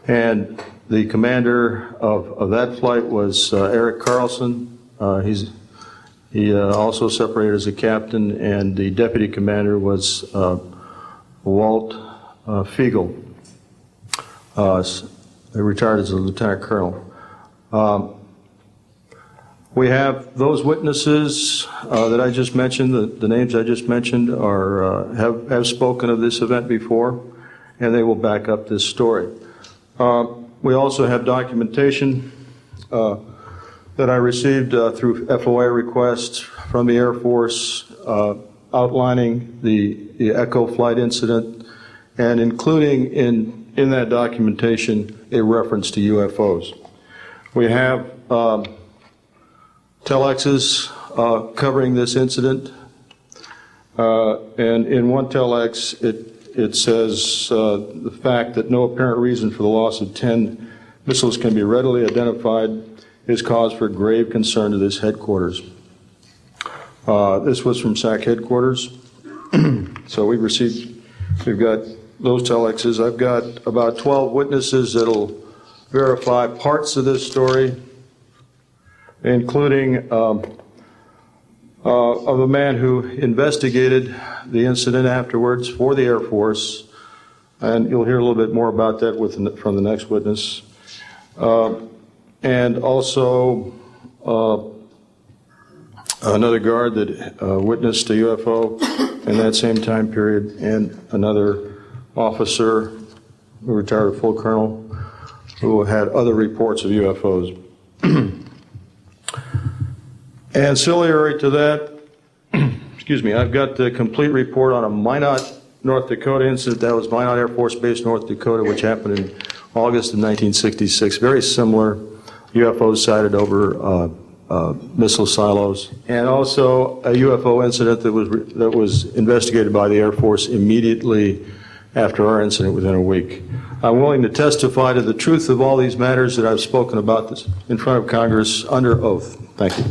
And the commander of that flight was Eric Carlson. He also separated as a captain, and the deputy commander was Walt Fiegel, retired as a lieutenant colonel. We have those witnesses that I just mentioned, the names I just mentioned, have spoken of this event before, and they will back up this story. We also have documentation that I received through FOA requests from the Air Force outlining the Echo Flight incident, and including in that documentation a reference to UFOs. We have telexes covering this incident, and in one telex it says the fact that no apparent reason for the loss of 10 missiles can be readily identified is cause for grave concern to this headquarters. This was from SAC headquarters. So we've got those telexes. I've got about 12 witnesses that'll verify parts of this story, including of a man who investigated the incident afterwards for the Air Force, and you'll hear a little bit more about that from the next witness. And also another guard that witnessed a UFO in that same time period, and another officer who retired full colonel who had other reports of UFOs. Ancillary to that, excuse me, I've got the complete report on a Minot, North Dakota incident. That was Minot Air Force Base, North Dakota, which happened in August of 1966. Very similar, UFOs sighted over missile silos, and also a UFO incident that was investigated by the Air Force immediately after our incident within a week. I'm willing to testify to the truth of all these matters that I've spoken about this in front of Congress under oath. Thank you.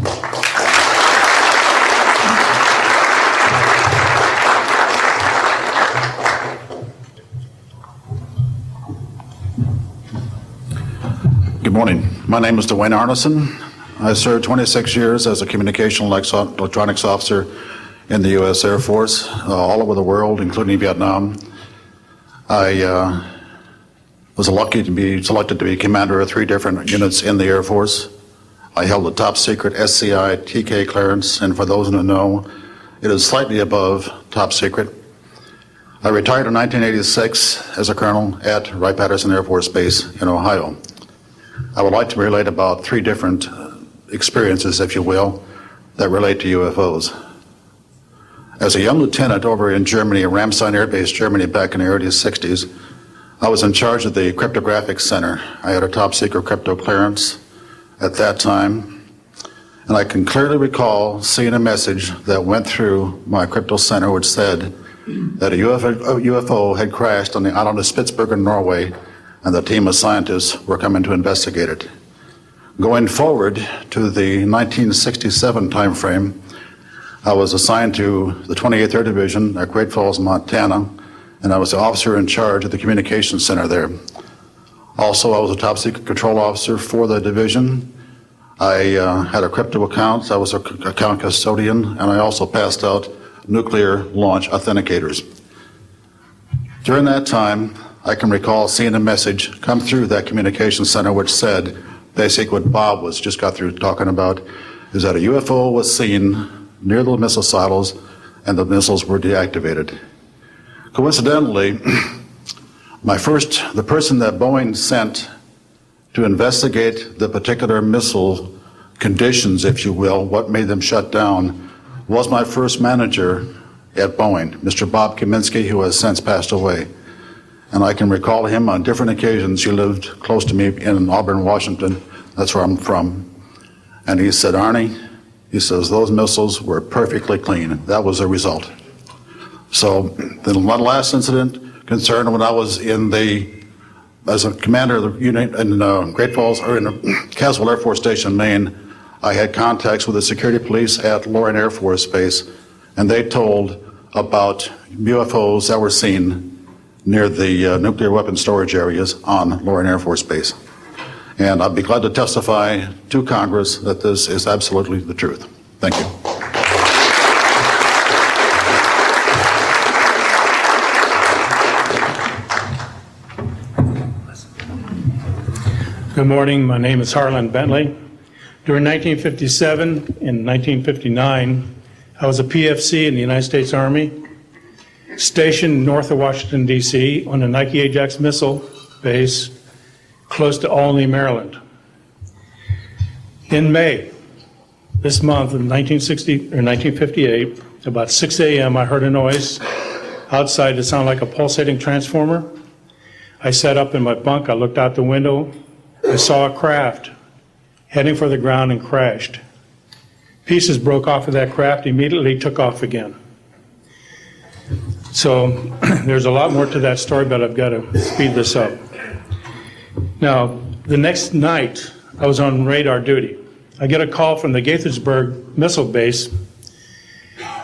Good morning. My name is Dwayne Arneson. I served 26 years as a communication electronics officer in the U.S. Air Force, all over the world, including Vietnam. I was lucky to be selected to be commander of 3 different units in the Air Force. I held the top secret SCI TK clearance, and for those who know, it is slightly above top secret. I retired in 1986 as a colonel at Wright-Patterson Air Force Base in Ohio. I would like to relate about 3 different experiences, if you will, that relate to UFOs. As a young lieutenant over in Germany, Ramstein Air Base, Germany, back in the early 60s, I was in charge of the cryptographic center. I had a top secret crypto clearance at that time, and I can clearly recall seeing a message that went through my crypto center which said that a UFO had crashed on the island of Spitsbergen, Norway, and the team of scientists were coming to investigate it. Going forward to the 1967 timeframe, I was assigned to the 28th Air Division at Great Falls, Montana, and I was the officer in charge of the communications center there. Also, I was a top secret control officer for the division. I had a crypto account. I was an account custodian, and I also passed out nuclear launch authenticators. During that time, I can recall seeing a message come through that communications center which said, basically what Bob just got through talking about, is that a UFO was seen near the missile silos and the missiles were deactivated. Coincidentally, The person that Boeing sent to investigate the particular missile conditions, if you will, what made them shut down, was my first manager at Boeing, Mr. Bob Kaminsky, who has since passed away. And I can recall him on different occasions. He lived close to me in Auburn, Washington. That's where I'm from. And he said, Arnie, he says, those missiles were perfectly clean. That was the result. So the last incident concerned when I was as a commander of the unit in Great Falls, or in Caswell Air Force Station, Maine. I had contacts with the security police at Loring Air Force Base, and they told about UFOs that were seen near the nuclear weapon storage areas on Loring Air Force Base. And I'd be glad to testify to Congress that this is absolutely the truth. Thank you. Good morning. My name is Harlan Bentley. During 1957 and 1959, I was a PFC in the United States Army, stationed north of Washington, D.C. on the Nike Ajax missile base close to Albany, Maryland. In May, this month of 1958, about 6 a.m., I heard a noise outside that sounded like a pulsating transformer. I sat up in my bunk. I looked out the window. I saw a craft heading for the ground and crashed. Pieces broke off of that craft, immediately took off again. So there's a lot more to that story, but I've got to speed this up. Now, the next night, I was on radar duty. I get a call from the Gaithersburg missile base.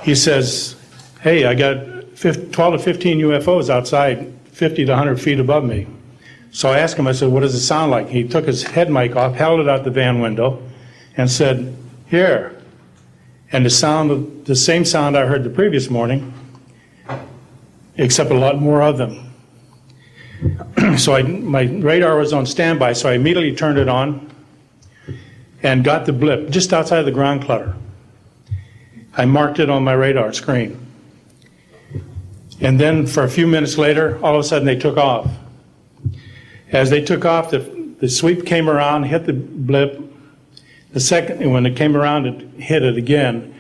He says, hey, I got 12 to 15 UFOs outside, 50 to 100 feet above me. So I asked him, I said, what does it sound like? He took his head mic off, held it out the van window, and said, here. And the same sound I heard the previous morning, except a lot more of them. So my radar was on standby, so I immediately turned it on and got the blip just outside of the ground clutter. I marked it on my radar screen. And then for a few minutes later, all of a sudden they took off. As they took off, the sweep came around, hit the blip. The second, when it came around, it hit it again.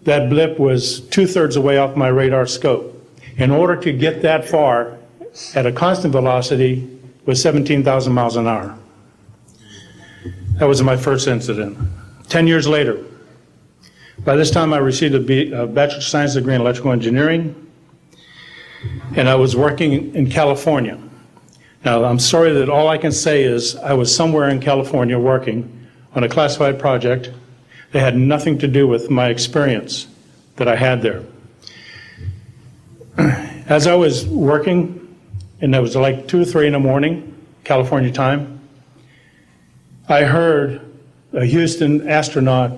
That blip was 2/3 the way off my radar scope. In order to get that far at a constant velocity was 17,000 miles an hour. That was my first incident. 10 years later, by this time I received a Bachelor of Science degree in electrical engineering, and I was working in California. Now, I'm sorry that all I can say is I was somewhere in California working on a classified project that had nothing to do with my experience that I had there. As I was working, and it was like 2 or 3 in the morning, California time, I heard a Houston astronaut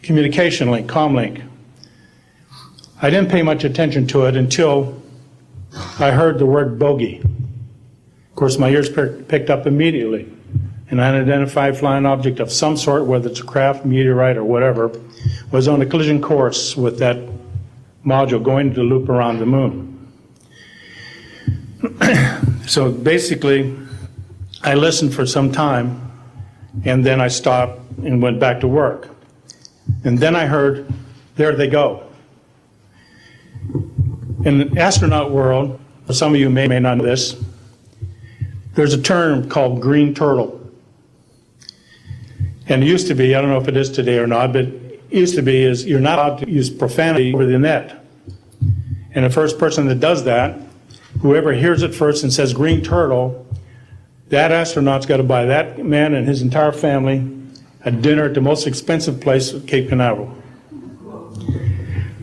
communication link, comlink. I didn't pay much attention to it until I heard the word bogey. Of course, my ears picked up immediately. An unidentified flying object of some sort, whether it's a craft, meteorite, or whatever, was on a collision course with that module going to loop around the moon. So basically, I listened for some time, and then I stopped and went back to work. And then I heard, there they go. In the astronaut world, some of you may not know this, there's a term called green turtle. And it used to be, I don't know if it is today or not, but it used to be is you're not allowed to use profanity over the net. And the first person that does that, whoever hears it first and says green turtle, that astronaut's got to buy that man and his entire family a dinner at the most expensive place at Cape Canaveral.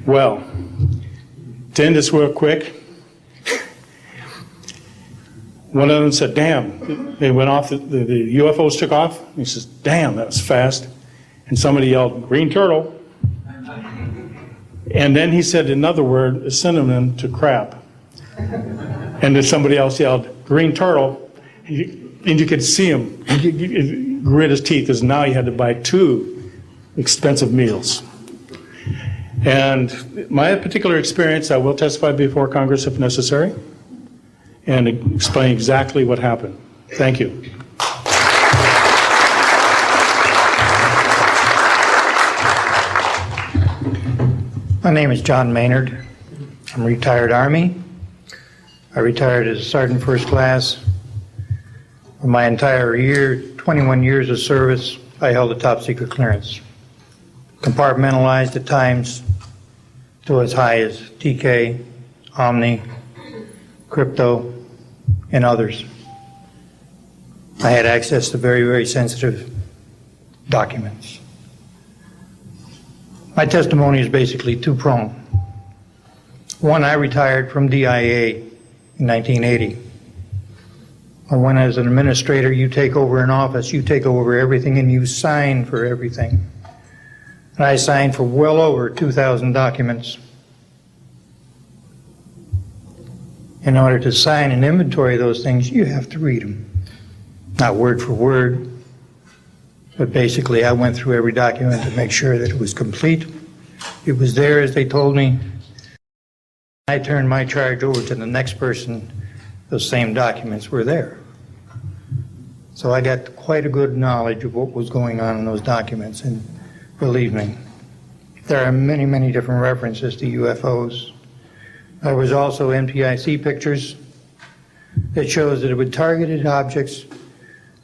Well, to end this real quick, one of them said, damn, they went off, the UFOs took off. He says, damn, that was fast. And somebody yelled, green turtle. And then he said another word, a synonym to crap. And then somebody else yelled, green turtle. And you could see him grit his teeth, because now he had to buy 2 expensive meals. And my particular experience, I will testify before Congress if necessary. and explain exactly what happened. Thank you. My name is John Maynard. I'm a retired Army. I retired as a Sergeant First Class. For my entire year, 21 years of service, I held a top secret clearance. Compartmentalized at times to as high as TK, Omni, Crypto, and others. I had access to very, very sensitive documents. My testimony is basically two-pronged. One, I retired from DIA in 1980. When as an administrator, you take over an office, you take over everything and you sign for everything. And I signed for well over 2,000 documents. In order to sign and inventory those things, you have to read them. Not word for word, but basically I went through every document to make sure that it was complete. It was there as they told me. I turned my charge over to the next person. Those same documents were there. So I got quite a good knowledge of what was going on in those documents, and believe me, there are many, many different references to UFOs. There was also NPCC pictures that shows that it would targeted objects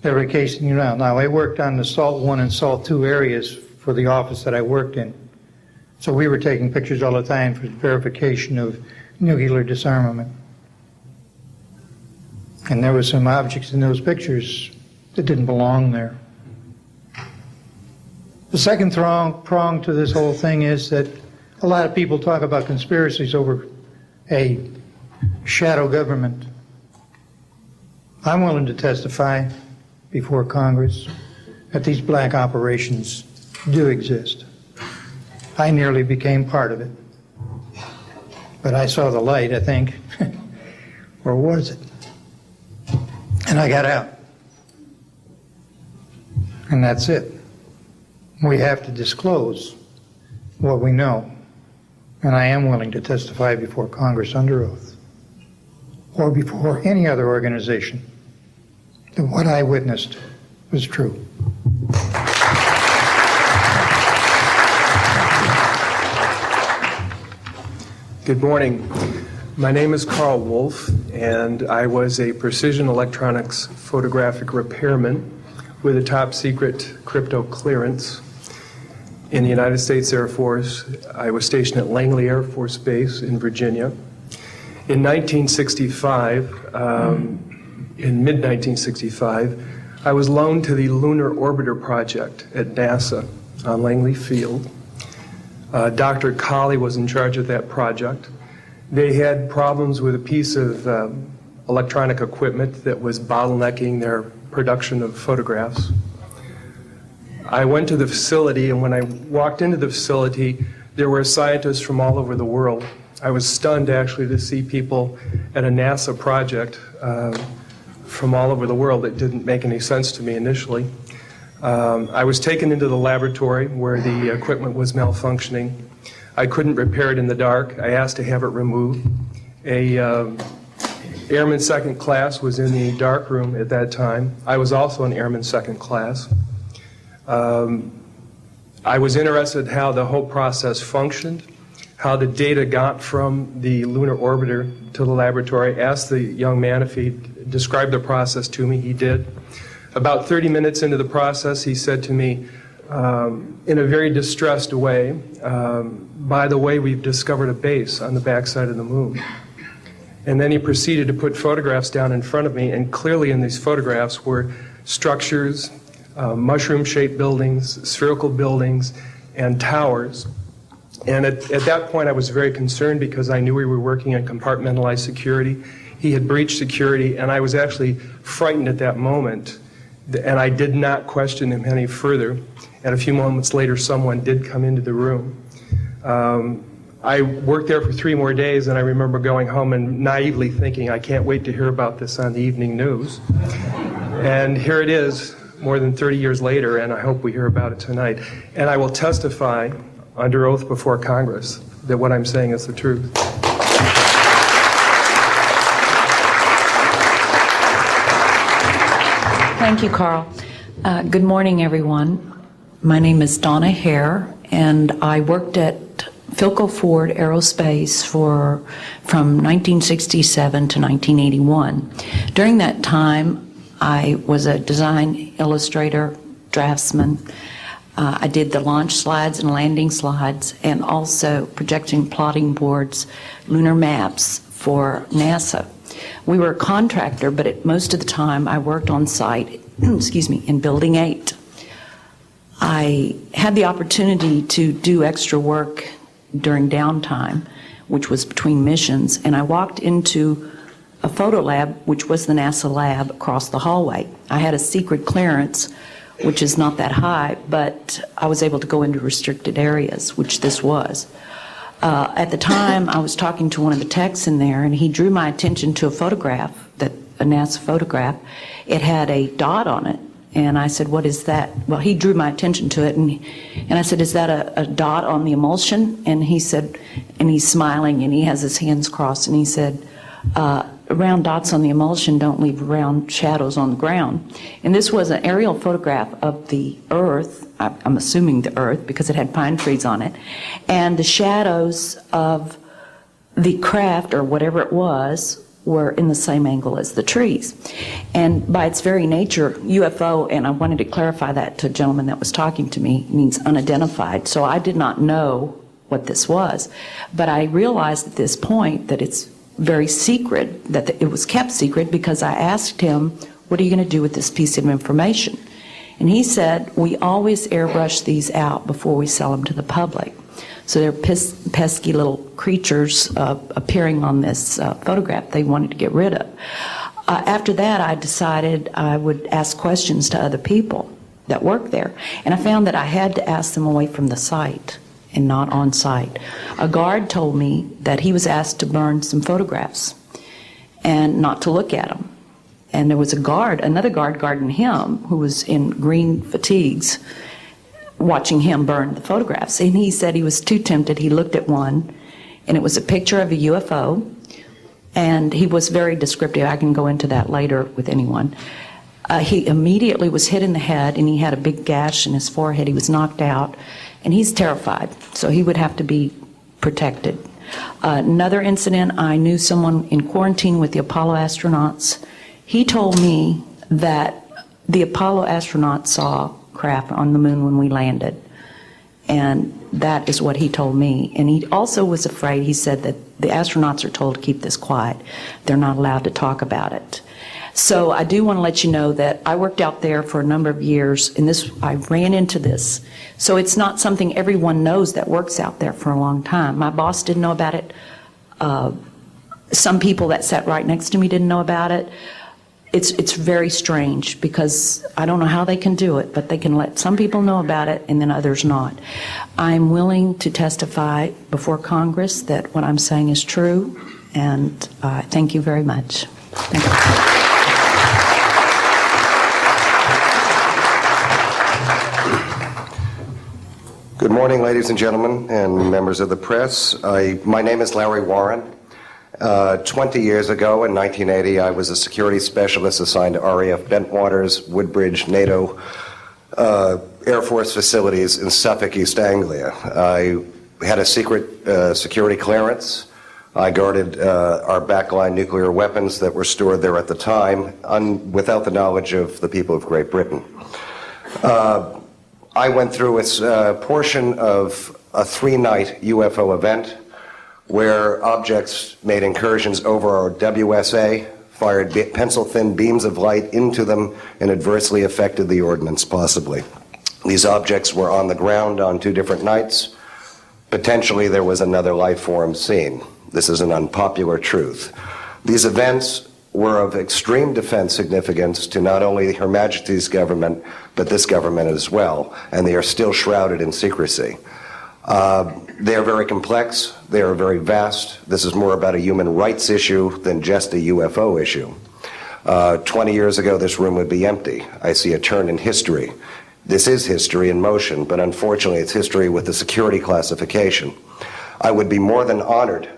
that were casing you out. Now, I worked on the SALT 1 and SALT 2 areas for the office that I worked in. So we were taking pictures all the time for verification of nuclear disarmament. And there were some objects in those pictures that didn't belong there. The second prong to this whole thing is that a lot of people talk about conspiracies over a shadow government. I'm willing to testify before Congress that these black operations do exist. I nearly became part of it. But I saw the light, I think. Or was it? And I got out. And that's it. We have to disclose what we know. And I am willing to testify before Congress under oath, or before any other organization, that what I witnessed was true. Good morning. My name is Carl Wolf, and I was a precision electronics photographic repairman with a top secret crypto clearance in the United States Air Force. I was stationed at Langley Air Force Base in Virginia. In 1965, in mid-1965, I was loaned to the Lunar Orbiter Project at NASA on Langley Field. Dr. Colley was in charge of that project. They had problems with a piece of electronic equipment that was bottlenecking their production of photographs. I went to the facility, and when I walked into the facility, there were scientists from all over the world. I was stunned, actually, to see people at a NASA project from all over the world. It didn't make any sense to me initially. I was taken into the laboratory where the equipment was malfunctioning. I couldn't repair it in the dark. I asked to have it removed. A Airman Second Class was in the dark room at that time. I was also an Airman Second Class. I was interested in how the whole process functioned, how the data got from the lunar orbiter to the laboratory. I asked the young man if he'd describe the process to me. He did. About 30 minutes into the process, he said to me, in a very distressed way, by the way, we've discovered a base on the backside of the moon. And then he proceeded to put photographs down in front of me, and clearly in these photographs were structures, mushroom-shaped buildings, spherical buildings, and towers. And at that point, I was very concerned because I knew we were working on compartmentalized security. He had breached security, and I was actually frightened at that moment. And I did not question him any further. And a few moments later, someone did come into the room. I worked there for 3 more days, and I remember going home and naively thinking, I can't wait to hear about this on the evening news. And here it is, more than 30 years later, and I hope we hear about it tonight. And I will testify under oath before Congress that what I'm saying is the truth. Thank you, Carl. Good morning, everyone. My name is Donna Hare, and I worked at Philco Ford Aerospace from 1967 to 1981. During that time, I was a design illustrator, draftsman. I did the launch slides and landing slides, and also projection plotting boards, lunar maps for NASA. We were a contractor, but most of the time I worked on site, in Building 8. I had the opportunity to do extra work during downtime, which was between missions, and I walked into a photo lab, which was the NASA lab across the hallway. I had a secret clearance, which is not that high, but I was able to go into restricted areas, which this was. At the time, I was talking to one of the techs in there, and he drew my attention to a photograph, a NASA photograph. It had a dot on it, and I said, "What is that?" Well, he drew my attention to it, and I said, "Is that a dot on the emulsion?" And he said, and he's smiling, and he has his hands crossed, and he said, "Round dots on the emulsion don't leave round shadows on the ground." And this was an aerial photograph of the Earth, I'm assuming the Earth, because it had pine trees on it, and the shadows of the craft, or whatever it was, were in the same angle as the trees. And by its very nature, UFO, and I wanted to clarify that to a gentleman that was talking to me, means unidentified. So I did not know what this was. But I realized at this point that it's very secret, that it was kept secret, because I asked him, "What are you going to do with this piece of information?" And he said, "We always airbrush these out before we sell them to the public." So they're pesky little creatures appearing on this photograph they wanted to get rid of. After that, I decided I would ask questions to other people that work there. And I found that I had to ask them away from the site and not on site. A guard told me that he was asked to burn some photographs and not to look at them. And there was another guard guarding him, who was in green fatigues, watching him burn the photographs. And he said he was too tempted. He looked at one, and it was a picture of a UFO, and he was very descriptive. I can go into that later with anyone. He immediately was hit in the head, and he had a big gash in his forehead. He was knocked out, and he's terrified, so he would have to be protected. Another incident, I knew someone in quarantine with the Apollo astronauts. He told me that the Apollo astronauts saw craft on the moon when we landed, and that is what he told me. And he also was afraid. He said that the astronauts are told to keep this quiet. They're not allowed to talk about it. So I do want to let you know that I worked out there for a number of years, and I ran into this. So it's not something everyone knows that works out there for a long time. My boss didn't know about it. Some people that sat right next to me didn't know about it. It's very strange, because I don't know how they can do it, but they can let some people know about it and then others not. I'm willing to testify before Congress that what I'm saying is true, and thank you very much. Thank you. Good morning, ladies and gentlemen, and members of the press. My name is Larry Warren. 20 years ago, in 1980, I was a security specialist assigned to RAF Bentwaters, Woodbridge, NATO Air Force facilities in Suffolk, East Anglia. I had a secret security clearance. I guarded our backline nuclear weapons that were stored there at the time, without the knowledge of the people of Great Britain. I went through a portion of a 3-night UFO event where objects made incursions over our WSA, fired pencil-thin beams of light into them, and adversely affected the ordnance, possibly. These objects were on the ground on 2 different nights. Potentially, there was another life form seen. This is an unpopular truth. These events were of extreme defense significance to not only Her Majesty's government, but this government as well, and they are still shrouded in secrecy. They are very complex. They are very vast. This is more about a human rights issue than just a UFO issue. 20 years ago, this room would be empty. I see a turn in history. This is history in motion, but unfortunately, it's history with a security classification. I would be more than honored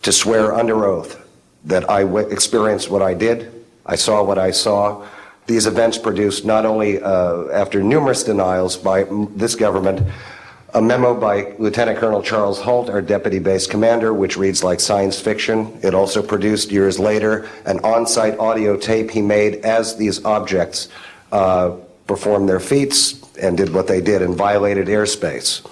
to swear under oath that I experienced what I did, I saw what I saw, These events produced not only, after numerous denials by this government, a memo by Lieutenant Colonel Charles Holt, our deputy base commander, which reads like science fiction. It also produced, years later, an on-site audio tape he made as these objects performed their feats and did what they did and violated airspace.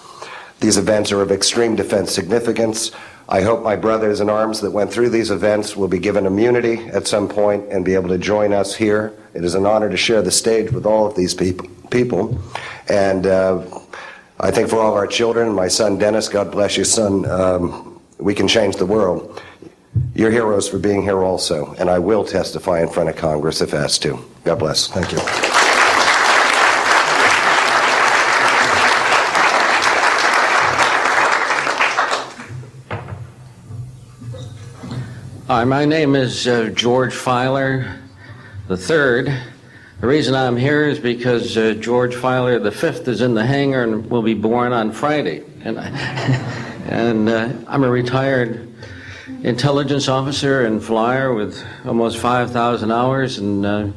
These events are of extreme defense significance. I hope my brothers in arms that went through these events will be given immunity at some point and be able to join us here. It is an honor to share the stage with all of these people. And I think for all of our children, my son Dennis, God bless you, son, we can change the world. You're heroes for being here also, and I will testify in front of Congress if asked to. God bless. Thank you. Hi, my name is George Filer III. The reason I'm here is because George Filer V is in the hangar and will be born on Friday. And I'm a retired intelligence officer and flyer with almost 5,000 hours, and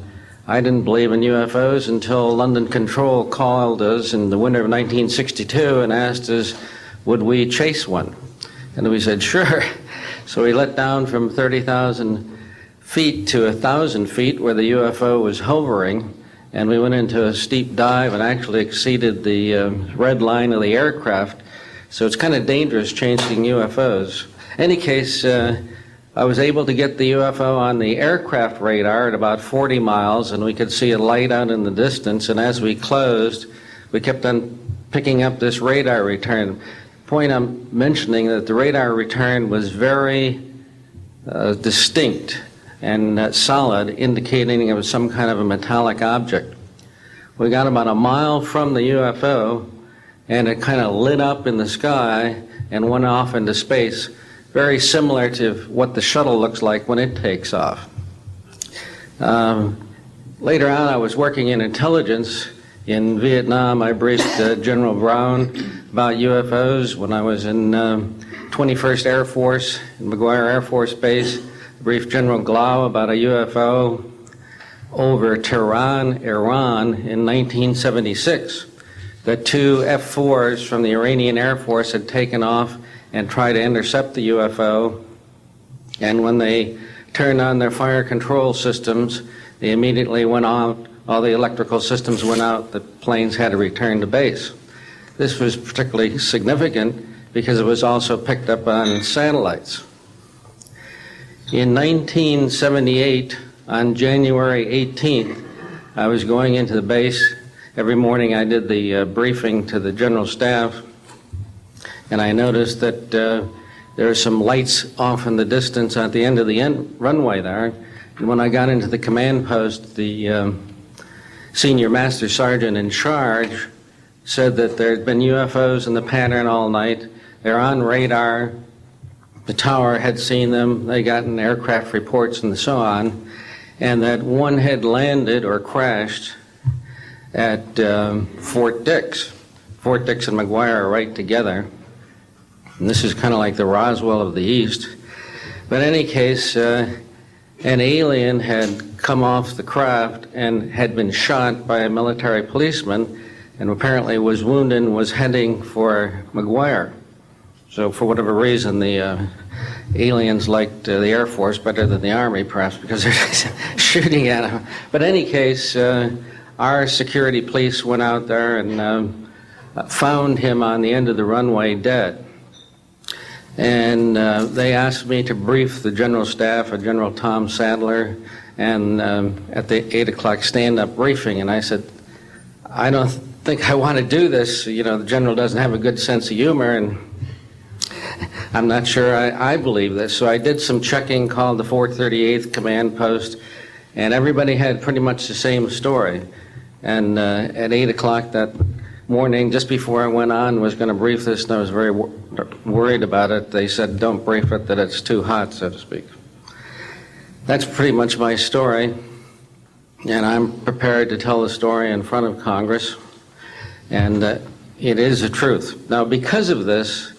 I didn't believe in UFOs until London Control called us in the winter of 1962 and asked us, would we chase one? And we said, sure. So we let down from 30,000 feet to 1,000 feet where the UFO was hovering, and we went into a steep dive and actually exceeded the red line of the aircraft. So it's kind of dangerous chasing UFOs. In any case, I was able to get the UFO on the aircraft radar at about 40 miles, and we could see a light out in the distance, and as we closed, we kept on picking up this radar return. The point I'm mentioning that the radar return was very distinct and solid, indicating it was some kind of a metallic object. We got about a mile from the UFO, and it kind of lit up in the sky and went off into space, very similar to what the shuttle looks like when it takes off. Later on, I was working in intelligence. In Vietnam, I briefed General Brown about UFOs. When I was in 21st Air Force, in McGuire Air Force Base, I briefed General Glau about a UFO over Tehran, Iran in 1976. The two F-4s from the Iranian Air Force had taken off and tried to intercept the UFO, and when they turned on their fire control systems, they immediately went out. All the electrical systems went out. The planes had to return to base. This was particularly significant because it was also picked up on satellites. In 1978, on January 18th, I was going into the base. Every morning I did the briefing to the general staff, and I noticed that there are some lights off in the distance at the end of the runway there. And when I got into the command post, the senior master sergeant in charge said that there had been UFOs in the pattern all night. They're on radar. The tower had seen them. They gotten aircraft reports and so on. And that one had landed or crashed at Fort Dix. Fort Dix and McGuire are right together. And this is kind of like the Roswell of the East. But in any case, an alien had come off the craft and had been shot by a military policeman, and apparently was wounded and was heading for McGuire. So for whatever reason, the aliens liked the Air Force better than the Army, perhaps because they're shooting at them. But in any case, our security police went out there and found him on the end of the runway dead. And they asked me to brief the general staff, General Tom Sadler, and at the 8 o'clock stand-up briefing, and I said, I don't think I want to do this. You know, the general doesn't have a good sense of humor, and I'm not sure I believe this. So I did some checking, called the 438th Command Post, and everybody had pretty much the same story. And at 8 o'clock that morning, just before I went on, was going to brief this, and I was very worried about it. They said, don't brief it, that it's too hot, so to speak. That's pretty much my story, and I'm prepared to tell the story in front of Congress, and it is the truth. Now, because of this,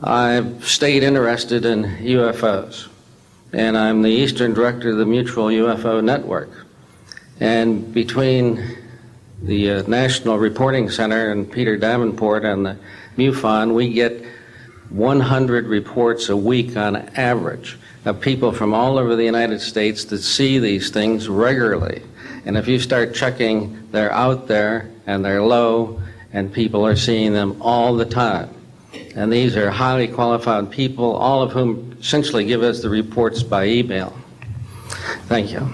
I've stayed interested in UFOs, and I'm the Eastern Director of the Mutual UFO Network. And between the National Reporting Center and Peter Davenport and the MUFON, we get 100 reports a week on average of people from all over the United States that see these things regularly. And if you start checking, they're out there and they're low, and people are seeing them all the time. And these are highly qualified people, all of whom essentially give us the reports by email. Thank you.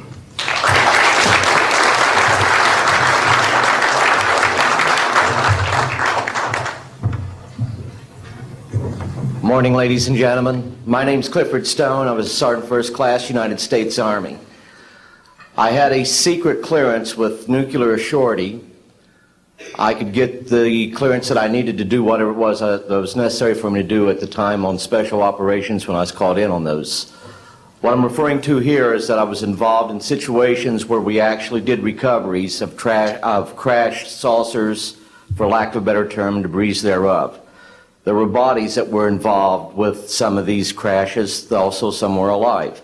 Morning, ladies and gentlemen. My name's Clifford Stone. I was a Sergeant First Class, United States Army. I had a secret clearance with nuclear surety. I could get the clearance that I needed to do whatever it was that was necessary for me to do at the time on special operations when I was called in on those. What I'm referring to here is that I was involved in situations where we actually did recoveries of crashed saucers, for lack of a better term, debris thereof. There were bodies that were involved with some of these crashes, also some were alive.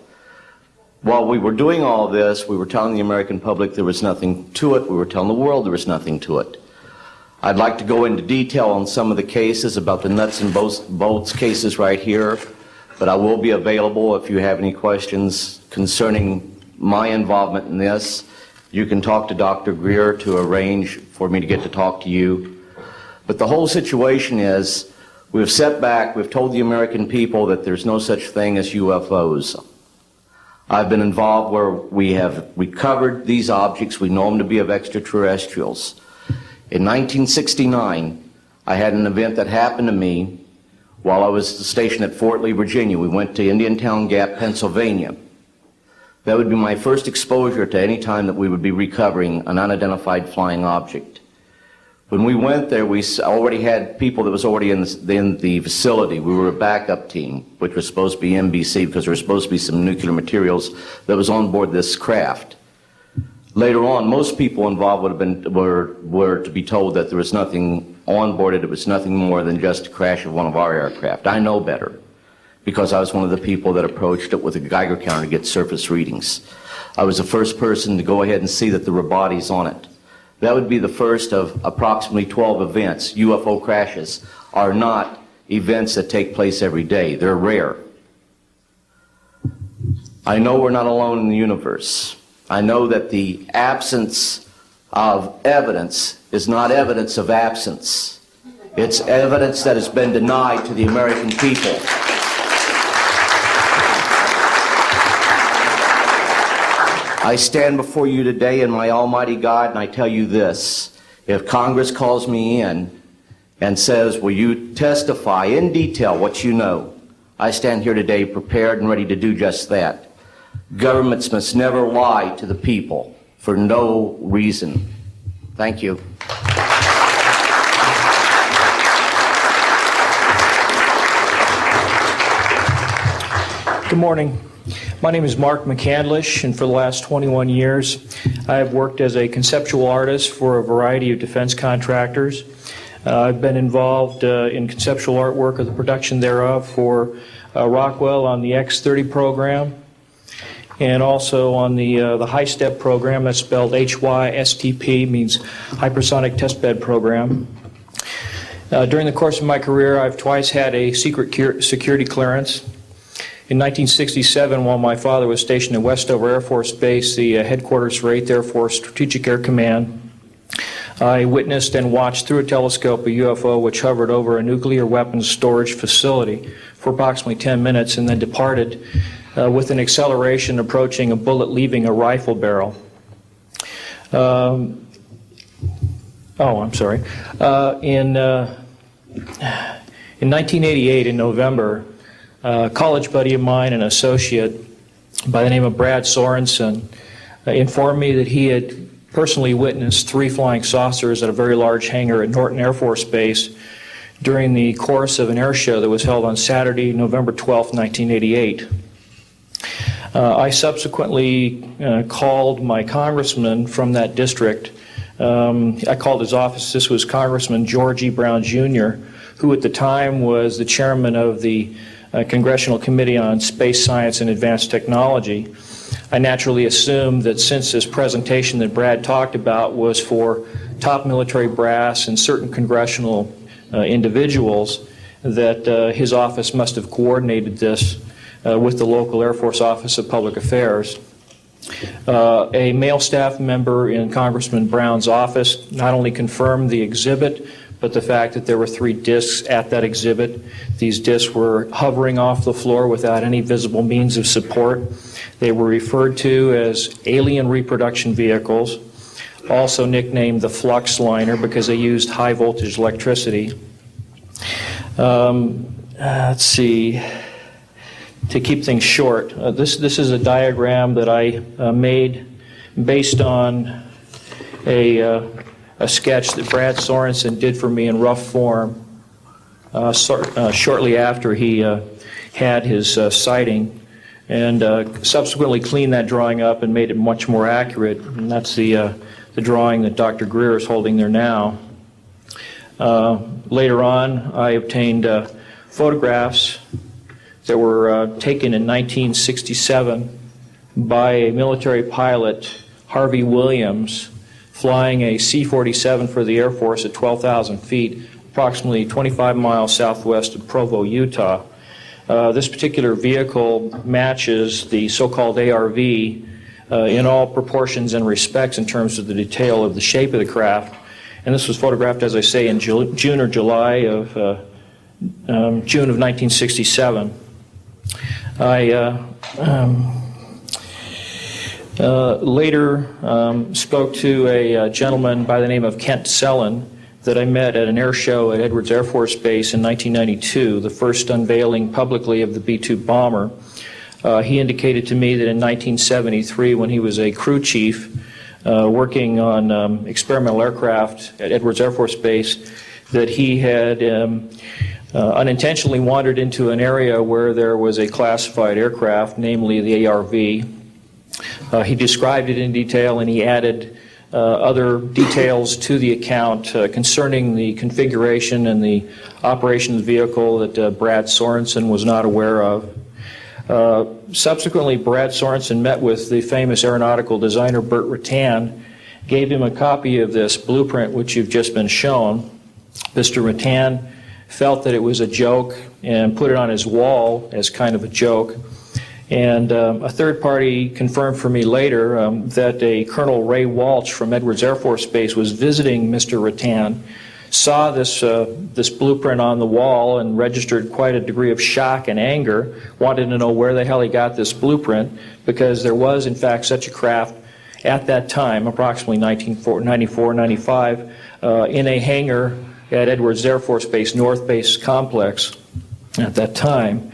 While we were doing all this, we were telling the American public there was nothing to it. We were telling the world there was nothing to it. I'd like to go into detail on some of the cases about the nuts and bolts cases right here, but I will be available if you have any questions concerning my involvement in this. You can talk to Dr. Greer to arrange for me to get to talk to you. But the whole situation is, we've set back, we've told the American people that there's no such thing as UFOs. I've been involved where we have recovered these objects. We know them to be of extraterrestrials. In 1969, I had an event that happened to me while I was stationed at Fort Lee, Virginia. We went to Indiantown Gap, Pennsylvania. That would be my first exposure to any time that we would be recovering an unidentified flying object. When we went there, we already had people that was already in the facility. We were a backup team, which was supposed to be NBC because there was supposed to be some nuclear materials that was on board this craft. Later on, most people involved were to be told that there was nothing on board it. It was nothing more than just a crash of one of our aircraft. I know better because I was one of the people that approached it with a Geiger counter to get surface readings. I was the first person to go ahead and see that there were bodies on it. That would be the first of approximately 12 events. UFO crashes are not events that take place every day. They're rare. I know we're not alone in the universe. I know that the absence of evidence is not evidence of absence. It's evidence that has been denied to the American people. I stand before you today in my almighty God, and I tell you this. If Congress calls me in and says, will you testify in detail what you know, I stand here today prepared and ready to do just that. Governments must never lie to the people for no reason. Thank you. Good morning. My name is Mark McCandlish, and for the last 21 years, I have worked as a conceptual artist for a variety of defense contractors. I've been involved in conceptual artwork of the production thereof for Rockwell on the X-30 program, and also on the high-step program. That's spelled HYSTP, means Hypersonic Testbed Program. During the course of my career, I've twice had a secret security clearance. In 1967, while my father was stationed at Westover Air Force Base, the headquarters for 8th Air Force Strategic Air Command, I witnessed and watched through a telescope a UFO which hovered over a nuclear weapons storage facility for approximately 10 minutes and then departed with an acceleration approaching a bullet leaving a rifle barrel. In 1988, in November, a college buddy of mine, an associate by the name of Brad Sorensen, informed me that he had personally witnessed 3 flying saucers at a very large hangar at Norton Air Force Base during the course of an air show that was held on Saturday, November 12, 1988. I subsequently called my congressman from that district. I called his office. This was Congressman George E. Brown, Jr., who at the time was the chairman of the Congressional Committee on Space Science and Advanced Technology. I naturally assumed that since this presentation that Brad talked about was for top military brass and certain congressional individuals, that his office must have coordinated this with the local Air Force Office of Public Affairs. A male staff member in Congressman Brown's office not only confirmed the exhibit, but the fact that there were 3 discs at that exhibit. These discs were hovering off the floor without any visible means of support. They were referred to as alien reproduction vehicles, also nicknamed the flux liner because they used high voltage electricity. Let's see. To keep things short, this is a diagram that I made based on a sketch that Brad Sorensen did for me in rough form shortly after he had his sighting, and subsequently cleaned that drawing up and made it much more accurate. And that's the drawing that Dr. Greer is holding there now. Later on, I obtained photographs that were taken in 1967 by a military pilot, Harvey Williams, flying a C-47 for the Air Force at 12,000 feet, approximately 25 miles southwest of Provo, Utah. This particular vehicle matches the so-called ARV in all proportions and respects in terms of the detail of the shape of the craft. And this was photographed, as I say, in June or July of June of 1967. I later spoke to a gentleman by the name of Kent Sellen that I met at an air show at Edwards Air Force Base in 1992, the first unveiling publicly of the B-2 bomber. He indicated to me that in 1973, when he was a crew chief working on experimental aircraft at Edwards Air Force Base, that he had unintentionally wandered into an area where there was a classified aircraft, namely the ARV. He described it in detail, and he added other details to the account concerning the configuration and the operation of the vehicle that Brad Sorensen was not aware of. Subsequently, Brad Sorensen met with the famous aeronautical designer Burt Rutan, gave him a copy of this blueprint which you've just been shown. Mr. Rutan felt that it was a joke and put it on his wall as kind of a joke. And a third party confirmed for me later that a Colonel Ray Walsh from Edwards Air Force Base was visiting Mr. Rutan, saw this blueprint on the wall and registered quite a degree of shock and anger, wanted to know where the hell he got this blueprint, because there was in fact such a craft at that time, approximately 1994-95, in a hangar at Edwards Air Force Base, North Base Complex at that time.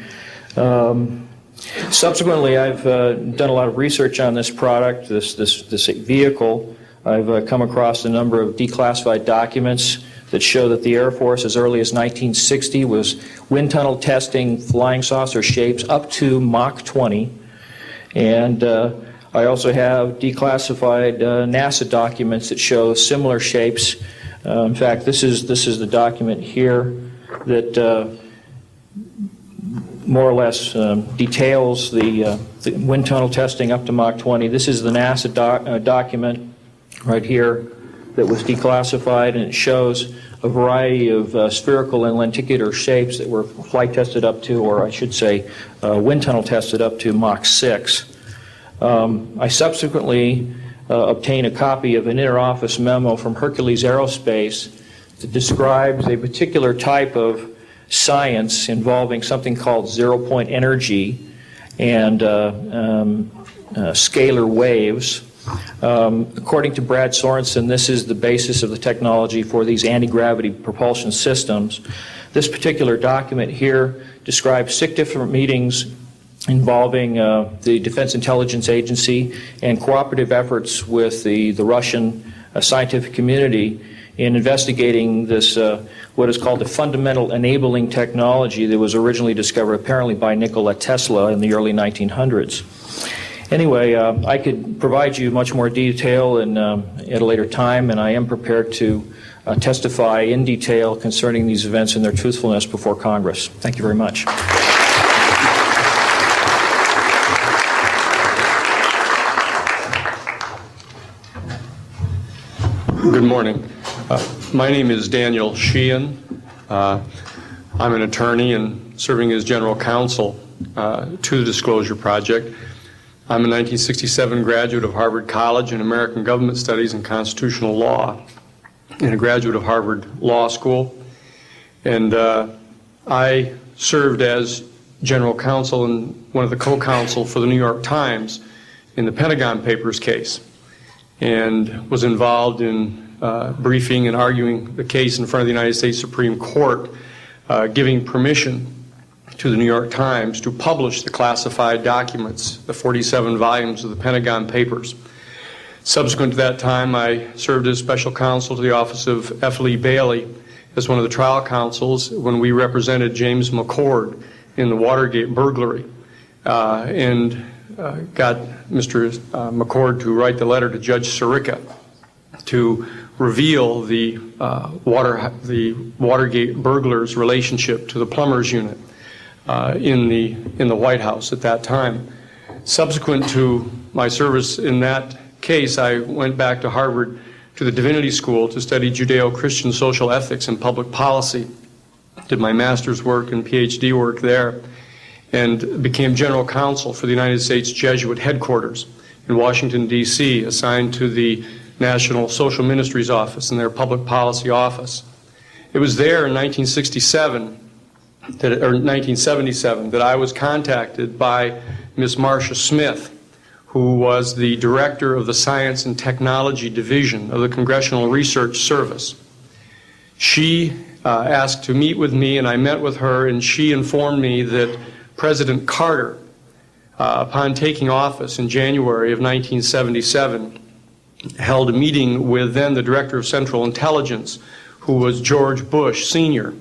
Subsequently, I've done a lot of research on this product, this vehicle. I've come across a number of declassified documents that show that the Air Force, as early as 1960, was wind tunnel testing flying saucer shapes up to Mach 20. And I also have declassified NASA documents that show similar shapes. In fact, this is the document here that more or less details the wind tunnel testing up to Mach 20. This is the NASA document right here that was declassified, and it shows a variety of spherical and lenticular shapes that were flight tested up to, or I should say wind tunnel tested up to Mach 6. I subsequently obtained a copy of an interoffice memo from Hercules Aerospace that describes a particular type of science involving something called zero-point energy and scalar waves. According to Brad Sorensen, this is the basis of the technology for these anti-gravity propulsion systems. This particular document here describes 6 different meetings involving the Defense Intelligence Agency and cooperative efforts with the Russian scientific community in investigating this, what is called the fundamental enabling technology that was originally discovered apparently by Nikola Tesla in the early 1900s. Anyway, I could provide you much more detail at a later time, and I am prepared to testify in detail concerning these events and their truthfulness before Congress. Thank you very much. Good morning. My name is Daniel Sheehan. I'm an attorney and serving as general counsel to the Disclosure Project. I'm a 1967 graduate of Harvard College in American Government Studies and Constitutional Law, and a graduate of Harvard Law School. And I served as general counsel and one of the co-counsel for the New York Times in the Pentagon Papers case, and was involved in briefing and arguing the case in front of the United States Supreme Court, giving permission to the New York Times to publish the classified documents, the 47 volumes of the Pentagon Papers. Subsequent to that time, I served as special counsel to the office of F. Lee Bailey as one of the trial counsels when we represented James McCord in the Watergate burglary, and got Mr. McCord to write the letter to Judge Sirica to reveal the Watergate burglars' relationship to the plumbers unit in the White House at that time. Subsequent to my service in that case, I went back to Harvard to the Divinity School to study Judeo-Christian social ethics and public policy. Did my master's work and PhD work there, and became general counsel for the United States Jesuit headquarters in Washington, D.C., assigned to the National Social Ministries Office and their Public Policy Office. It was there in 1977 that I was contacted by Ms. Marcia Smith, who was the director of the Science and Technology Division of the Congressional Research Service. She asked to meet with me, and I met with her, and she informed me that President Carter, upon taking office in January of 1977, held a meeting with then the Director of Central Intelligence, who was George Bush Sr.,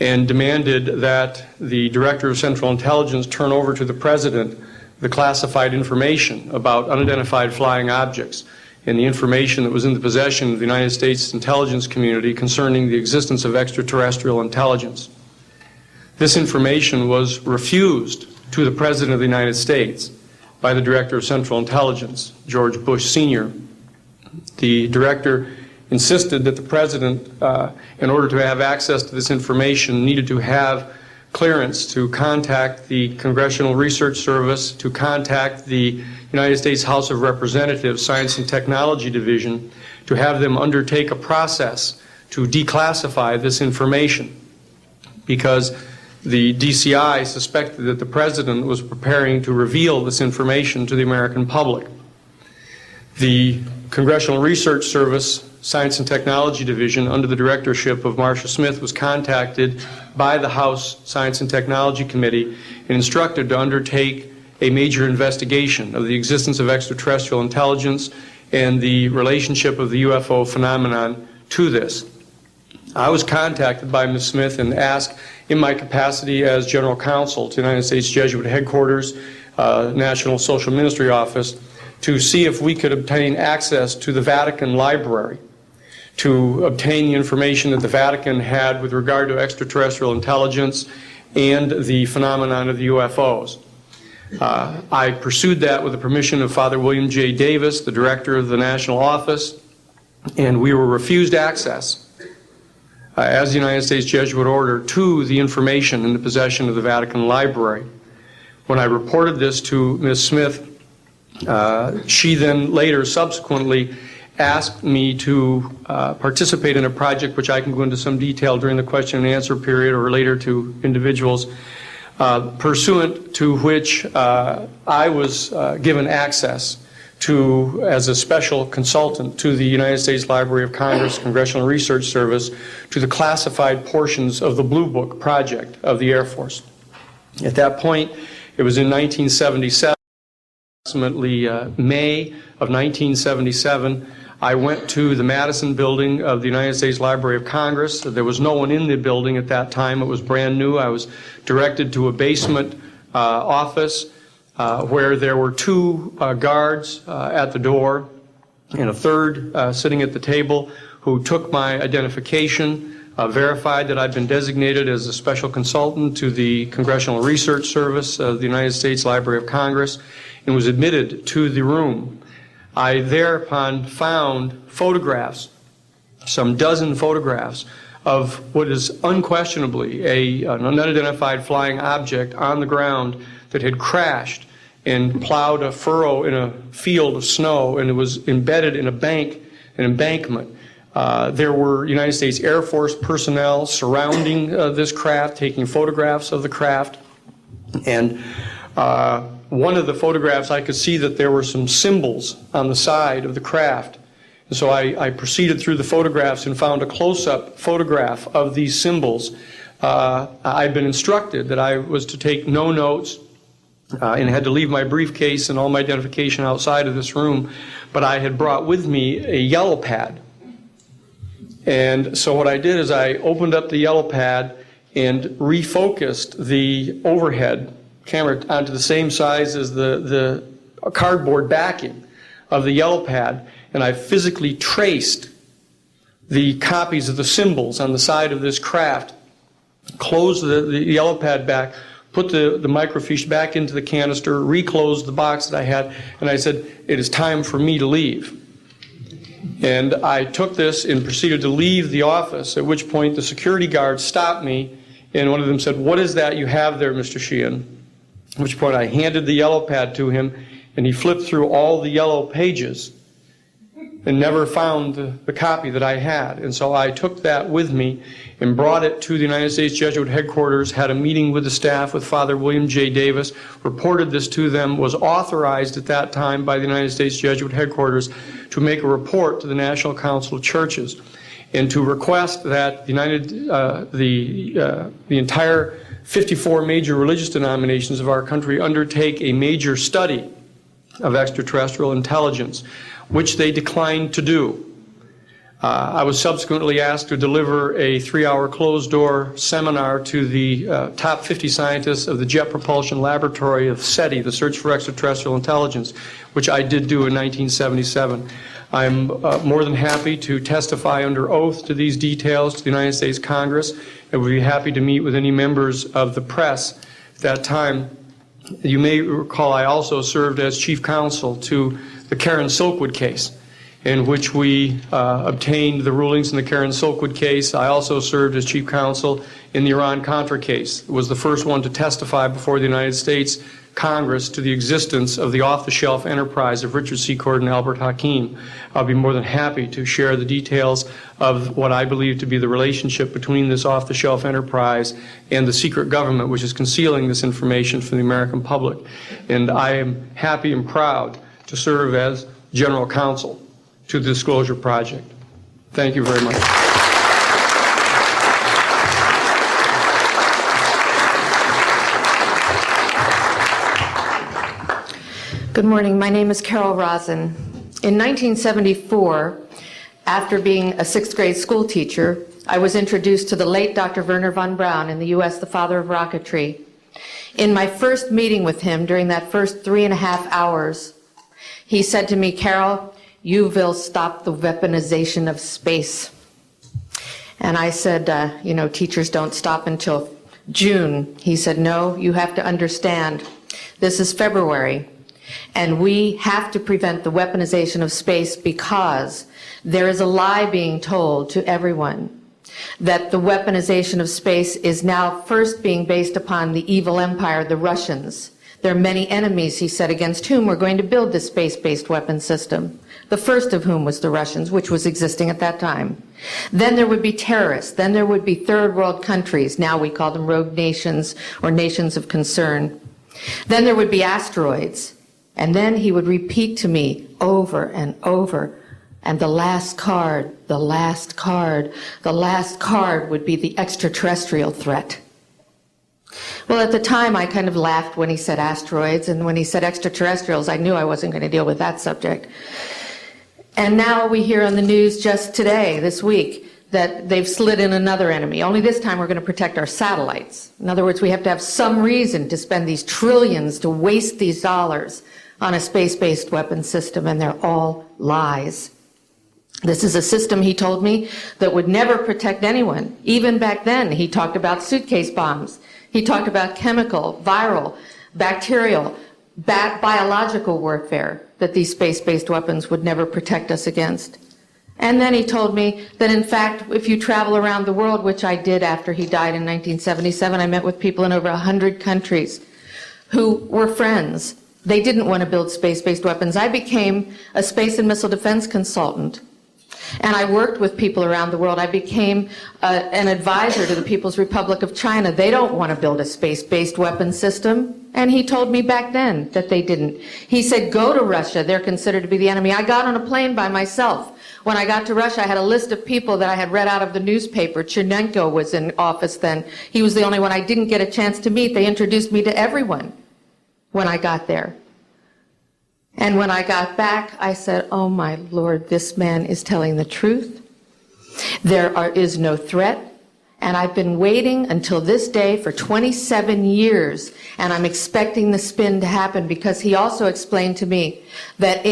and demanded that the Director of Central Intelligence turn over to the President the classified information about unidentified flying objects and the information that was in the possession of the United States intelligence community concerning the existence of extraterrestrial intelligence. This information was refused to the President of the United States by the Director of Central Intelligence, George Bush Sr. The Director insisted that the President, in order to have access to this information, needed to have clearance to contact the Congressional Research Service, to contact the United States House of Representatives Science and Technology Division, to have them undertake a process to declassify this information, because the DCI suspected that the President was preparing to reveal this information to the American public. The Congressional Research Service Science and Technology Division, under the directorship of Marcia Smith, was contacted by the House Science and Technology Committee and instructed to undertake a major investigation of the existence of extraterrestrial intelligence and the relationship of the UFO phenomenon to this. I was contacted by Ms. Smith and asked, in my capacity as general counsel to the United States Jesuit headquarters, National Social Ministry Office, to see if we could obtain access to the Vatican Library, to obtain the information that the Vatican had with regard to extraterrestrial intelligence and the phenomenon of the UFOs. I pursued that with the permission of Father William J. Davis, the director of the National Office, and we were refused access as the United States Jesuit Order to the information in the possession of the Vatican Library. When I reported this to Ms. Smith, she then later subsequently asked me to participate in a project which I can go into some detail during the question and answer period or later to individuals, pursuant to which I was given access to, as a special consultant to the United States Library of Congress Congressional Research Service, to the classified portions of the Blue Book project of the Air Force. At that point, it was in 1977, approximately May of 1977, I went to the Madison building of the United States Library of Congress. There was no one in the building at that time. It was brand new. I was directed to a basement office where there were two guards at the door and a third sitting at the table who took my identification, verified that I'd been designated as a special consultant to the Congressional Research Service of the United States Library of Congress, and was admitted to the room. I thereupon found photographs, some dozen photographs, of what is unquestionably an unidentified flying object on the ground that had crashed and plowed a furrow in a field of snow, and it was embedded in an embankment. There were United States Air Force personnel surrounding this craft, taking photographs of the craft. And one of the photographs, I could see that there were some symbols on the side of the craft. And so I proceeded through the photographs and found a close-up photograph of these symbols. I'd been instructed that I was to take no notes and had to leave my briefcase and all my identification outside of this room, but I had brought with me a yellow pad. And so what I did is I opened up the yellow pad and refocused the overhead camera onto the same size as the cardboard backing of the yellow pad, and I physically traced the copies of the symbols on the side of this craft, closed the yellow pad back, put the microfiche back into the canister, reclosed the box that I had, and I said, it is time for me to leave. And I took this and proceeded to leave the office, at which point the security guard stopped me, and one of them said, what is that you have there, Mr. Sheehan? At which point I handed the yellow pad to him, and he flipped through all the yellow pages and never found the copy that I had. And so I took that with me and brought it to the United States Jesuit headquarters, had a meeting with the staff, with Father William J. Davis, reported this to them, was authorized at that time by the United States Jesuit headquarters to make a report to the National Council of Churches and to request that the entire 54 major religious denominations of our country undertake a major study of extraterrestrial intelligence, which they declined to do. I was subsequently asked to deliver a 3-hour closed-door seminar to the top 50 scientists of the Jet Propulsion Laboratory of SETI, the Search for Extraterrestrial Intelligence, which I did do in 1977. I'm more than happy to testify under oath to these details to the United States Congress, and would be happy to meet with any members of the press at that time. You may recall I also served as chief counsel to the Karen Silkwood case, in which we obtained the rulings in the Karen Silkwood case. I also served as chief counsel in the Iran-Contra case. It was the first one to testify before the United States Congress to the existence of the off-the-shelf enterprise of Richard Secord and Albert Hakim. I'll be more than happy to share the details of what I believe to be the relationship between this off-the-shelf enterprise and the secret government, which is concealing this information from the American public. And I am happy and proud to serve as general counsel to the Disclosure Project. Thank you very much. Good morning. My name is Carol Rosen. In 1974, after being a 6th grade school teacher, I was introduced to the late Dr. Wernher von Braun, in the U.S., the father of rocketry. In my first meeting with him, during that first 3.5 hours, he said to me, Carol, you will stop the weaponization of space. And I said, teachers don't stop until June. He said, no, you have to understand, this is February. And we have to prevent the weaponization of space because there is a lie being told to everyone that the weaponization of space is now first being based upon the evil empire, the Russians. There are many enemies, he said, against whom we're going to build this space-based weapon system. The first of whom was the Russians, which was existing at that time. Then there would be terrorists. Then there would be third world countries. Now we call them rogue nations or nations of concern. Then there would be asteroids. And then he would repeat to me over and over, and the last card would be the extraterrestrial threat. Well, at the time, I kind of laughed when he said asteroids, and when he said extraterrestrials, I knew I wasn't going to deal with that subject. And now we hear on the news just today, this week, that they've slid in another enemy. Only this time we're going to protect our satellites. In other words, we have to have some reason to spend these trillions, to waste these dollars on a space-based weapon system, and they're all lies. This is a system, he told me, that would never protect anyone. Even back then, he talked about suitcase bombs. He talked about chemical, viral, bacterial, biological warfare that these space-based weapons would never protect us against. And then he told me that, in fact, if you travel around the world, which I did after he died in 1977, I met with people in over 100 countries who were friends. They didn't want to build space-based weapons. I became a space and missile defense consultant, and I worked with people around the world. I became an advisor to the People's Republic of China. They don't want to build a space-based weapon system. And he told me back then that they didn't. He said, go to Russia. They're considered to be the enemy. I got on a plane by myself. When I got to Russia, I had a list of people that I had read out of the newspaper. Chernenko was in office then. He was the only one I didn't get a chance to meet. They introduced me to everyone when I got there. And when I got back, I said, oh my Lord, this man is telling the truth. There is no threat. And I've been waiting until this day for 27 years, and I'm expecting the spin to happen, because he also explained to me that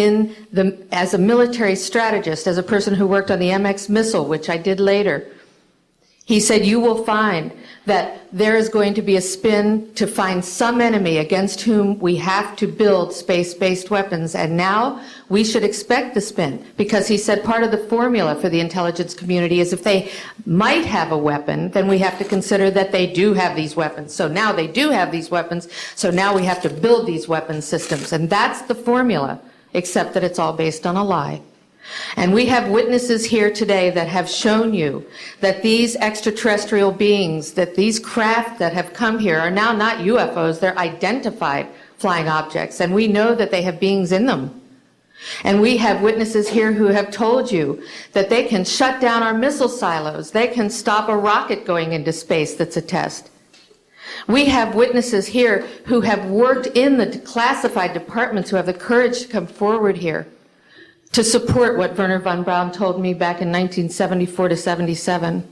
as a military strategist, as a person who worked on the MX missile, which I did later, he said, you will find that there is going to be a spin to find some enemy against whom we have to build space-based weapons. And now we should expect the spin, because he said part of the formula for the intelligence community is if they might have a weapon, then we have to consider that they do have these weapons. So now they do have these weapons, so now we have to build these weapon systems. And that's the formula, except that it's all based on a lie. And we have witnesses here today that have shown you that these extraterrestrial beings, that these craft that have come here are now not UFOs, they're identified flying objects, and we know that they have beings in them. And we have witnesses here who have told you that they can shut down our missile silos, they can stop a rocket going into space that's a test. We have witnesses here who have worked in the classified departments, who have the courage to come forward here to support what Wernher von Braun told me back in 1974 to 77.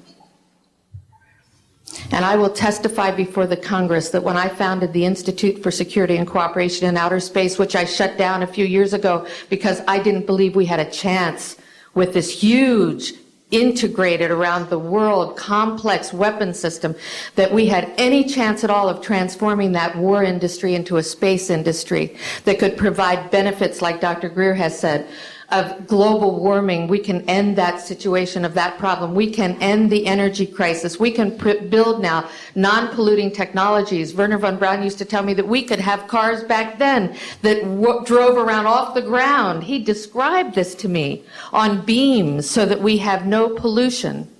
And I will testify before the Congress that when I founded the Institute for Security and Cooperation in Outer Space, which I shut down a few years ago because I didn't believe we had a chance with this huge, integrated around the world, complex weapon system, that we had any chance at all of transforming that war industry into a space industry that could provide benefits, like Dr. Greer has said, of global warming. We can end that situation of that problem. We can end the energy crisis. We can build now non-polluting technologies. Wernher von Braun used to tell me that we could have cars back then that drove around off the ground. He described this to me on beams so that we have no pollution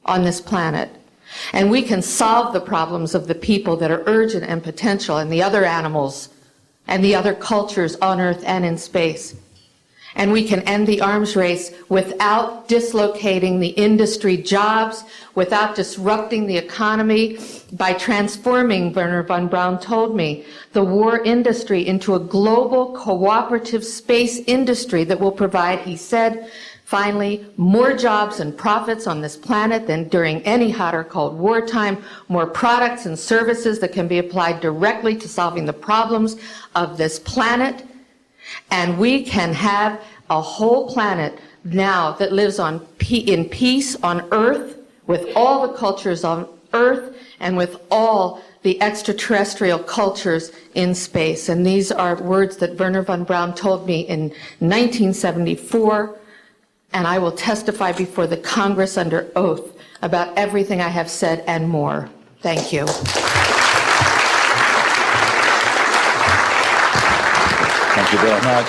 on this planet. And we can solve the problems of the people that are urgent and potential, and the other animals and the other cultures on Earth and in space. And we can end the arms race without dislocating the industry jobs, without disrupting the economy, by transforming, Wernher von Braun told me, the war industry into a global cooperative space industry that will provide, he said, finally, more jobs and profits on this planet than during any hot or cold wartime, more products and services that can be applied directly to solving the problems of this planet. And we can have a whole planet now that lives in peace on Earth, with all the cultures on Earth and with all the extraterrestrial cultures in space. And these are words that Wernher von Braun told me in 1974, and I will testify before the Congress under oath about everything I have said and more. Thank you. Thank you very much.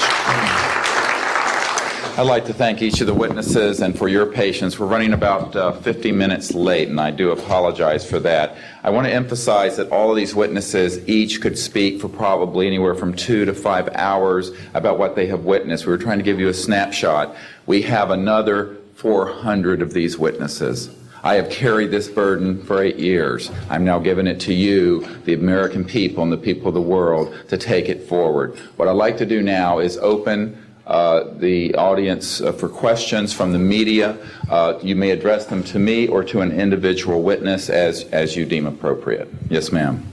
I'd like to thank each of the witnesses and for your patience. We're running about 50 minutes late, and I do apologize for that. I want to emphasize that all of these witnesses each could speak for probably anywhere from 2 to 5 hours about what they have witnessed. We were trying to give you a snapshot. We have another 400 of these witnesses. I have carried this burden for 8 years. I'm now giving it to you, the American people and the people of the world, to take it forward. What I'd like to do now is open the audience for questions from the media. You may address them to me or to an individual witness as you deem appropriate. Yes, ma'am.